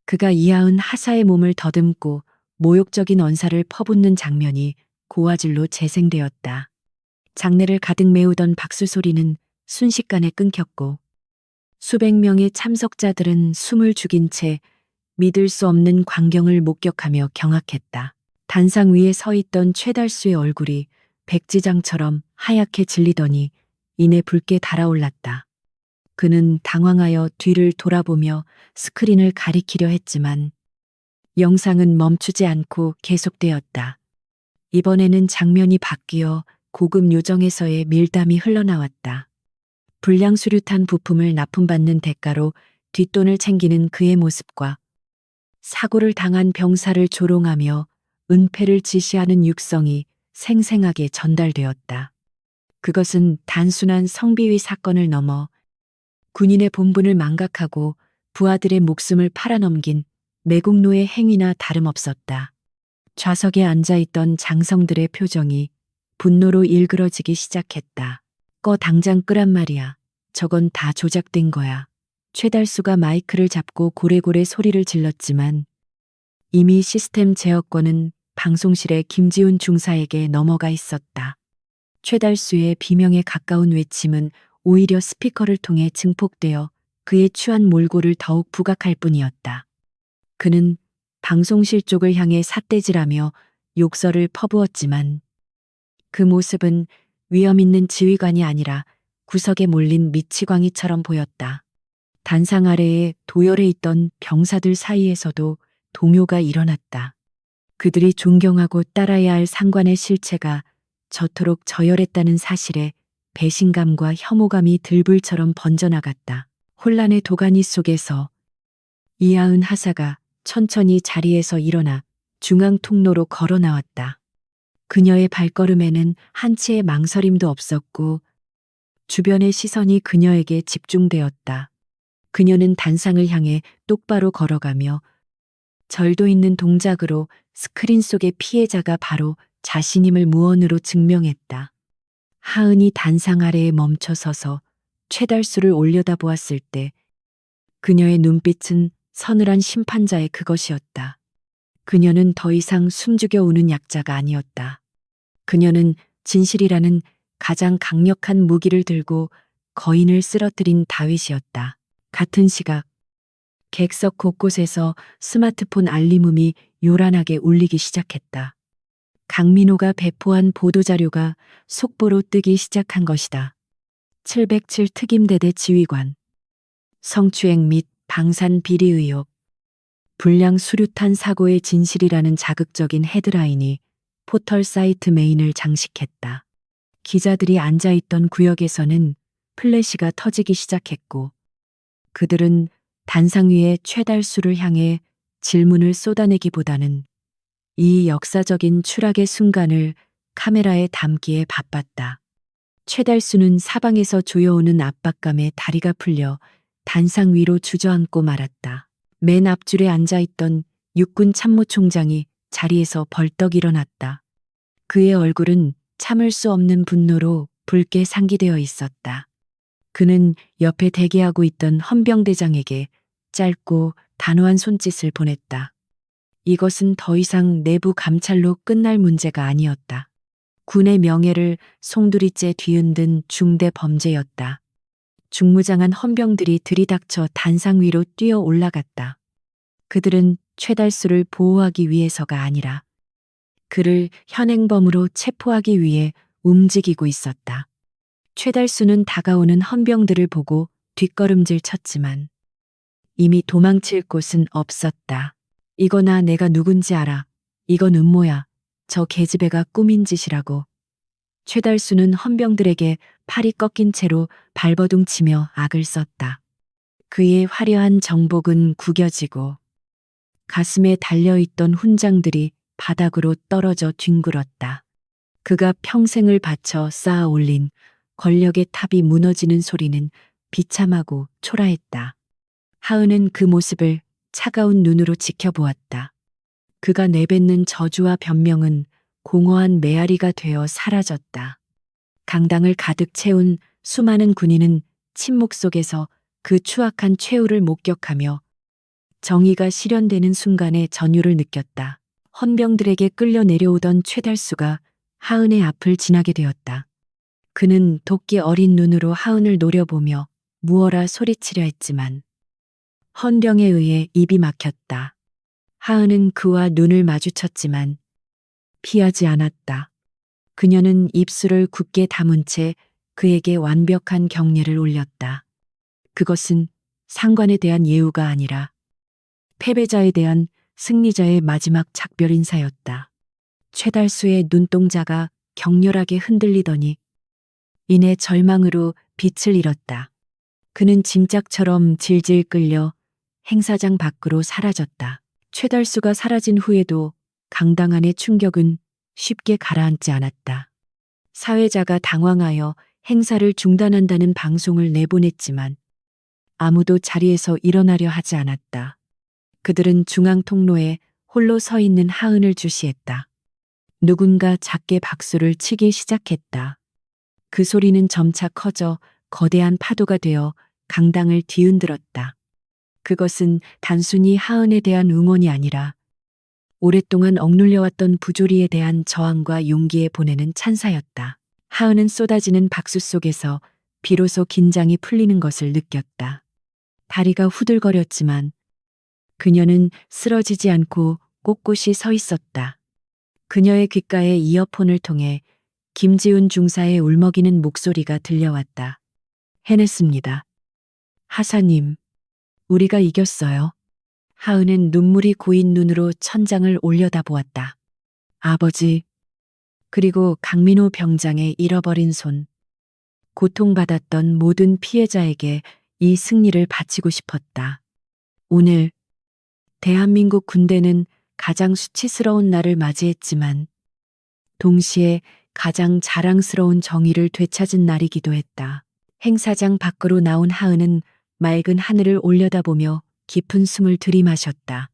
그가 이하은 하사의 몸을 더듬고 모욕적인 언사를 퍼붓는 장면이 고화질로 재생되었다. 장내를 가득 메우던 박수 소리는 순식간에 끊겼고 수백 명의 참석자들은 숨을 죽인 채 믿을 수 없는 광경을 목격하며 경악했다. 단상 위에 서 있던 최달수의 얼굴이 백지장처럼 하얗게 질리더니 이내 붉게 달아올랐다. 그는 당황하여 뒤를 돌아보며 스크린을 가리키려 했지만 영상은 멈추지 않고 계속되었다. 이번에는 장면이 바뀌어 고급 요정에서의 밀담이 흘러나왔다. 불량수류탄 부품을 납품받는 대가로 뒷돈을 챙기는 그의 모습과 사고를 당한 병사를 조롱하며 은폐를 지시하는 육성이 생생하게 전달되었다. 그것은 단순한 성비위 사건을 넘어 군인의 본분을 망각하고 부하들의 목숨을 팔아넘긴 매국노의 행위나 다름없었다. 좌석에 앉아있던 장성들의 표정이 분노로 일그러지기 시작했다. 꺼 당장 끄란 말이야. 저건 다 조작된 거야. 최달수가 마이크를 잡고 고래고래 소리를 질렀지만 이미 시스템 제어권은 방송실의 김지훈 중사에게 넘어가 있었다. 최달수의 비명에 가까운 외침은 오히려 스피커를 통해 증폭되어 그의 추한 몰골을 더욱 부각할 뿐이었다. 그는 방송실 쪽을 향해 삿대질하며 욕설을 퍼부었지만 그 모습은 위험 있는 지휘관이 아니라 구석에 몰린 미치광이처럼 보였다. 단상 아래에 도열해 있던 병사들 사이에서도 동요가 일어났다. 그들이 존경하고 따라야 할 상관의 실체가 저토록 저열했다는 사실에 배신감과 혐오감이 들불처럼 번져나갔다. 혼란의 도가니 속에서 이하은 하사가 천천히 자리에서 일어나 중앙 통로로 걸어 나왔다. 그녀의 발걸음에는 한치의 망설임도 없었고 주변의 시선이 그녀에게 집중되었다. 그녀는 단상을 향해 똑바로 걸어가며 절도 있는 동작으로 스크린 속의 피해자가 바로 자신임을 무언으로 증명했다. 하은이 단상 아래에 멈춰 서서 최달수를 올려다보았을 때 그녀의 눈빛은 서늘한 심판자의 그것이었다. 그녀는 더 이상 숨죽여 우는 약자가 아니었다. 그녀는 진실이라는 가장 강력한 무기를 들고 거인을 쓰러뜨린 다윗이었다. 같은 시각, 객석 곳곳에서 스마트폰 알림음이 요란하게 울리기 시작했다. 강민호가 배포한 보도자료가 속보로 뜨기 시작한 것이다. 707 특임대대 지휘관, 성추행 및 방산 비리 의혹, 불량 수류탄 사고의 진실이라는 자극적인 헤드라인이 포털 사이트 메인을 장식했다. 기자들이 앉아있던 구역에서는 플래시가 터지기 시작했고 그들은 단상 위에 최달수를 향해 질문을 쏟아내기보다는 이 역사적인 추락의 순간을 카메라에 담기에 바빴다. 최달수는 사방에서 조여오는 압박감에 다리가 풀려 단상 위로 주저앉고 말았다. 맨 앞줄에 앉아있던 육군 참모총장이 자리에서 벌떡 일어났다. 그의 얼굴은 참을 수 없는 분노로 붉게 상기되어 있었다. 그는 옆에 대기하고 있던 헌병대장에게 짧고 단호한 손짓을 보냈다. 이것은 더 이상 내부 감찰로 끝날 문제가 아니었다. 군의 명예를 송두리째 뒤흔든 중대 범죄였다. 중무장한 헌병들이 들이닥쳐 단상 위로 뛰어 올라갔다. 그들은 최달수를 보호하기 위해서가 아니라 그를 현행범으로 체포하기 위해 움직이고 있었다. 최달수는 다가오는 헌병들을 보고 뒷걸음질 쳤지만 이미 도망칠 곳은 없었다. 이거나 내가 누군지 알아. 이건 음모야. 저 계집애가 꾸민 짓이라고. 최달수는 헌병들에게 팔이 꺾인 채로 발버둥 치며 악을 썼다. 그의 화려한 정복은 구겨지고 가슴에 달려있던 훈장들이 바닥으로 떨어져 뒹굴었다. 그가 평생을 바쳐 쌓아 올린 권력의 탑이 무너지는 소리는 비참하고 초라했다. 하은은 그 모습을 차가운 눈으로 지켜보았다. 그가 내뱉는 저주와 변명은 공허한 메아리가 되어 사라졌다. 강당을 가득 채운 수많은 군인은 침묵 속에서 그 추악한 최후를 목격하며 정의가 실현되는 순간의 전율을 느꼈다. 헌병들에게 끌려 내려오던 최달수가 하은의 앞을 지나게 되었다. 그는 도끼 어린 눈으로 하은을 노려보며 무어라 소리치려 했지만 헌병에 의해 입이 막혔다. 하은은 그와 눈을 마주쳤지만 피하지 않았다. 그녀는 입술을 굳게 다문 채 그에게 완벽한 경례를 올렸다. 그것은 상관에 대한 예우가 아니라 패배자에 대한 승리자의 마지막 작별 인사였다. 최달수의 눈동자가 격렬하게 흔들리더니 이내 절망으로 빛을 잃었다. 그는 짐짝처럼 질질 끌려 행사장 밖으로 사라졌다. 최달수가 사라진 후에도 강당 안의 충격은 쉽게 가라앉지 않았다. 사회자가 당황하여 행사를 중단한다는 방송을 내보냈지만 아무도 자리에서 일어나려 하지 않았다. 그들은 중앙 통로에 홀로 서 있는 하은을 주시했다. 누군가 작게 박수를 치기 시작했다. 그 소리는 점차 커져 거대한 파도가 되어 강당을 뒤흔들었다. 그것은 단순히 하은에 대한 응원이 아니라 오랫동안 억눌려왔던 부조리에 대한 저항과 용기에 보내는 찬사였다. 하은은 쏟아지는 박수 속에서 비로소 긴장이 풀리는 것을 느꼈다. 다리가 후들거렸지만 그녀는 쓰러지지 않고 꼿꼿이 서 있었다. 그녀의 귓가에 이어폰을 통해 김지훈 중사의 울먹이는 목소리가 들려왔다. 해냈습니다. 하사님, 우리가 이겼어요. 하은은 눈물이 고인 눈으로 천장을 올려다보았다. 아버지, 그리고 강민호 병장의 잃어버린 손. 고통받았던 모든 피해자에게 이 승리를 바치고 싶었다. 오늘 대한민국 군대는 가장 수치스러운 날을 맞이했지만 동시에 가장 자랑스러운 정의를 되찾은 날이기도 했다. 행사장 밖으로 나온 하은은 맑은 하늘을 올려다보며 깊은 숨을 들이마셨다.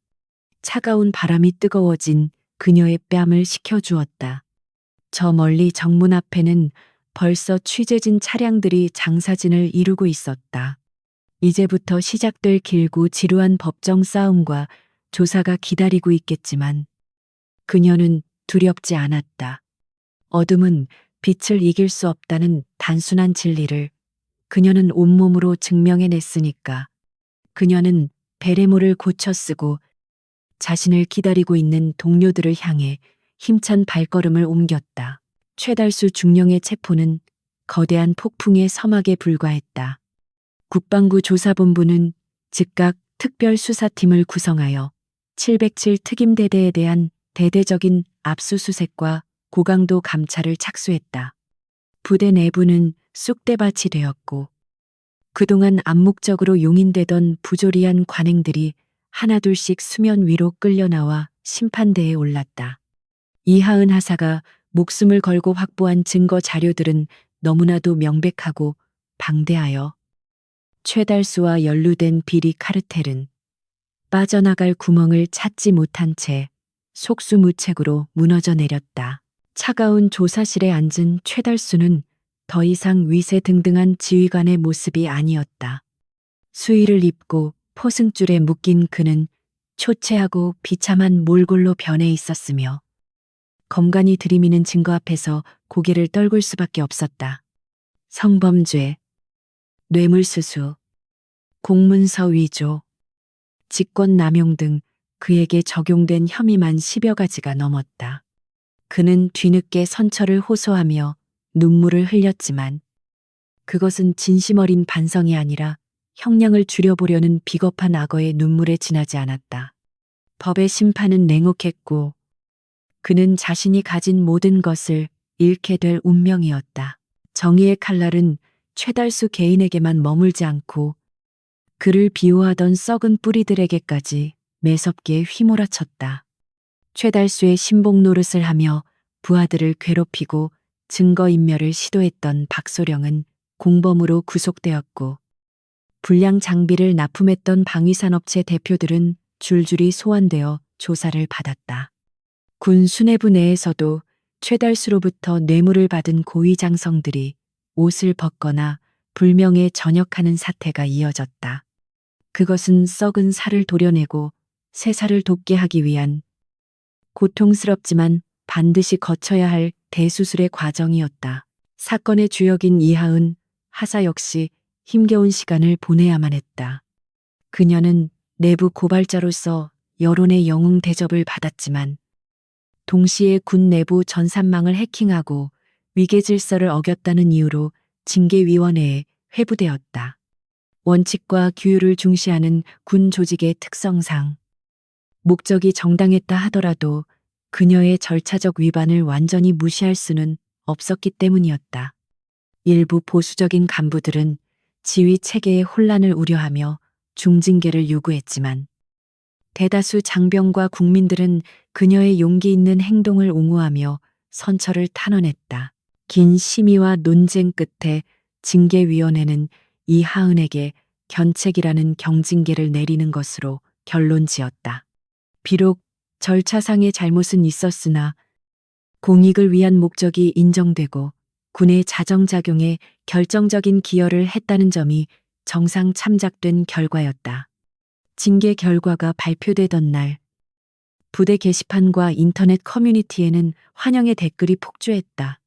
차가운 바람이 뜨거워진 그녀의 뺨을 식혀주었다. 저 멀리 정문 앞에는 벌써 취재진 차량들이 장사진을 이루고 있었다. 이제부터 시작될 길고 지루한 법정 싸움과 조사가 기다리고 있겠지만 그녀는 두렵지 않았다. 어둠은 빛을 이길 수 없다는 단순한 진리를 그녀는 온몸으로 증명해냈으니까. 그녀는 베레모를 고쳐 쓰고 자신을 기다리고 있는 동료들을 향해 힘찬 발걸음을 옮겼다. 최달수 중령의 체포는 거대한 폭풍의 서막에 불과했다. 국방부 조사본부는 즉각 특별수사팀을 구성하여 707 특임대대에 대한 대대적인 압수수색과 고강도 감찰을 착수했다. 부대 내부는 쑥대밭이 되었고 그동안 암묵적으로 용인되던 부조리한 관행들이 하나둘씩 수면 위로 끌려나와 심판대에 올랐다. 이하은 하사가 목숨을 걸고 확보한 증거 자료들은 너무나도 명백하고 방대하여 최달수와 연루된 비리 카르텔은 빠져나갈 구멍을 찾지 못한 채 속수무책으로 무너져 내렸다. 차가운 조사실에 앉은 최달수는 더 이상 위세등등한 지휘관의 모습이 아니었다. 수의를 입고 포승줄에 묶인 그는 초췌하고 비참한 몰골로 변해 있었으며 검간이 들이미는 증거 앞에서 고개를 떨굴 수밖에 없었다. 성범죄, 뇌물수수, 공문서 위조, 직권남용 등 그에게 적용된 혐의만 10여 가지가 넘었다. 그는 뒤늦게 선처를 호소하며 눈물을 흘렸지만 그것은 진심 어린 반성이 아니라 형량을 줄여보려는 비겁한 악어의 눈물에 지나지 않았다. 법의 심판은 냉혹했고 그는 자신이 가진 모든 것을 잃게 될 운명이었다. 정의의 칼날은 최달수 개인에게만 머물지 않고 그를 비호하던 썩은 뿌리들에게까지 매섭게 휘몰아쳤다. 최달수의 신복 노릇을 하며 부하들을 괴롭히고 증거인멸을 시도했던 박소령은 공범으로 구속되었고 불량 장비를 납품했던 방위산업체 대표들은 줄줄이 소환되어 조사를 받았다. 군 수뇌부 내에서도 최달수로부터 뇌물을 받은 고위장성들이 옷을 벗거나 불명예 전역하는 사태가 이어졌다. 그것은 썩은 살을 도려내고 새 살을 돋게 하기 위한 고통스럽지만 반드시 거쳐야 할 대수술의 과정이었다. 사건의 주역인 이하은, 하사 역시 힘겨운 시간을 보내야만 했다. 그녀는 내부 고발자로서 여론의 영웅 대접을 받았지만 동시에 군 내부 전산망을 해킹하고 위계 질서를 어겼다는 이유로 징계위원회에 회부되었다. 원칙과 규율을 중시하는 군 조직의 특성상 목적이 정당했다 하더라도 그녀의 절차적 위반을 완전히 무시할 수는 없었기 때문이었다. 일부 보수적인 간부들은 지휘 체계의 혼란을 우려하며 중징계를 요구했지만 대다수 장병과 국민들은 그녀의 용기 있는 행동을 옹호하며 선처를 탄원했다. 긴 심의와 논쟁 끝에 징계위원회는 이하은에게 견책이라는 경징계를 내리는 것으로 결론 지었다. 비록 절차상의 잘못은 있었으나 공익을 위한 목적이 인정되고 군의 자정작용에 결정적인 기여를 했다는 점이 정상 참작된 결과였다. 징계 결과가 발표되던 날 부대 게시판과 인터넷 커뮤니티에는 환영의 댓글이 폭주했다.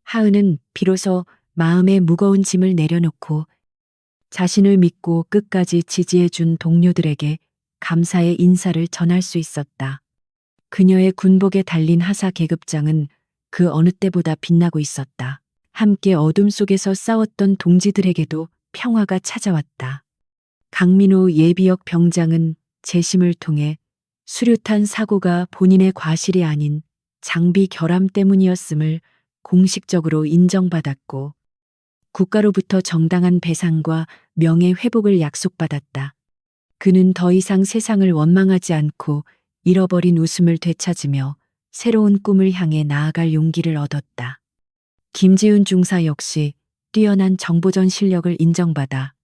하은은 비로소 마음의 무거운 짐을 내려놓고 자신을 믿고 끝까지 지지해준 동료들에게 감사의 인사를 전할 수 있었다. 그녀의 군복에 달린 하사 계급장은 그 어느 때보다 빛나고 있었다. 함께 어둠 속에서 싸웠던 동지들에게도 평화가 찾아왔다. 강민호 예비역 병장은 재심을 통해 수류탄 사고가 본인의 과실이 아닌 장비 결함 때문이었음을 공식적으로 인정받았고 국가로부터 정당한 배상과 명예 회복을 약속받았다. 그는 더 이상 세상을 원망하지 않고 잃어버린 웃음을 되찾으며 새로운 꿈을 향해 나아갈 용기를 얻었다. 김지훈 중사 역시 뛰어난 정보전 실력을 인정받아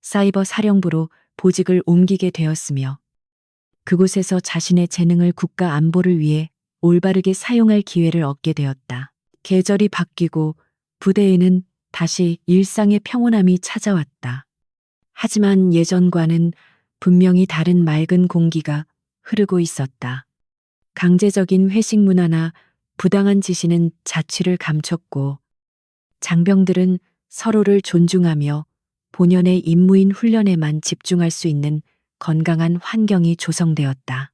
사이버 사령부로 보직을 옮기게 되었으며 그곳에서 자신의 재능을 국가 안보를 위해 올바르게 사용할 기회를 얻게 되었다. 계절이 바뀌고 부대에는 다시 일상의 평온함이 찾아왔다. 하지만 예전과는 분명히 다른 맑은 공기가 흐르고 있었다. 강제적인 회식 문화나 부당한 지시는 자취를 감췄고 장병들은 서로를 존중하며 본연의 임무인 훈련에만 집중할 수 있는 건강한 환경이 조성되었다.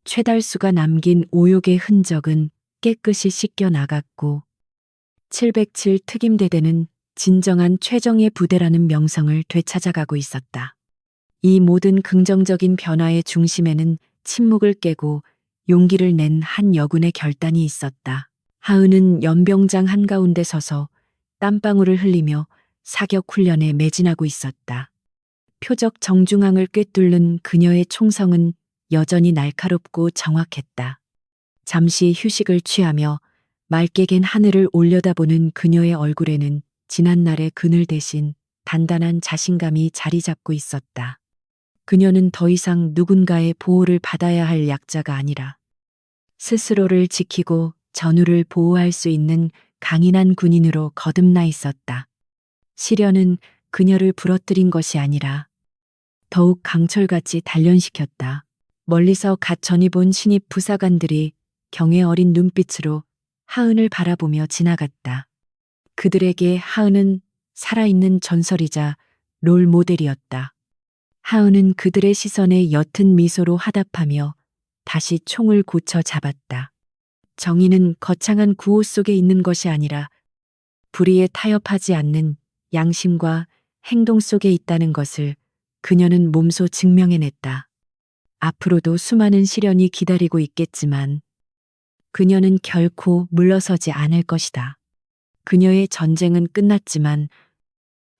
최달수가 남긴 오욕의 흔적은 깨끗이 씻겨 나갔고 707 특임대대는 진정한 최정예 부대라는 명성을 되찾아가고 있었다. 이 모든 긍정적인 변화의 중심에는 침묵을 깨고 용기를 낸 한 여군의 결단이 있었다. 하은은 연병장 한가운데 서서 땀방울을 흘리며 사격 훈련에 매진하고 있었다. 표적 정중앙을 꿰뚫는 그녀의 총성은 여전히 날카롭고 정확했다. 잠시 휴식을 취하며 맑게 갠 하늘을 올려다보는 그녀의 얼굴에는 지난날의 그늘 대신 단단한 자신감이 자리 잡고 있었다. 그녀는 더 이상 누군가의 보호를 받아야 할 약자가 아니라 스스로를 지키고 전우를 보호할 수 있는 강인한 군인으로 거듭나 있었다. 시련은 그녀를 부러뜨린 것이 아니라 더욱 강철같이 단련시켰다. 멀리서 갓 전입 온 신입 부사관들이 경애 어린 눈빛으로 하은을 바라보며 지나갔다. 그들에게 하은은 살아있는 전설이자 롤 모델이었다. 하은은 그들의 시선에 옅은 미소로 화답하며 다시 총을 고쳐 잡았다. 정의는 거창한 구호 속에 있는 것이 아니라 불의에 타협하지 않는 양심과 행동 속에 있다는 것을 그녀는 몸소 증명해냈다. 앞으로도 수많은 시련이 기다리고 있겠지만 그녀는 결코 물러서지 않을 것이다. 그녀의 전쟁은 끝났지만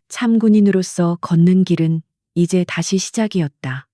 참군인으로서 걷는 길은 이제 다시 시작이었다.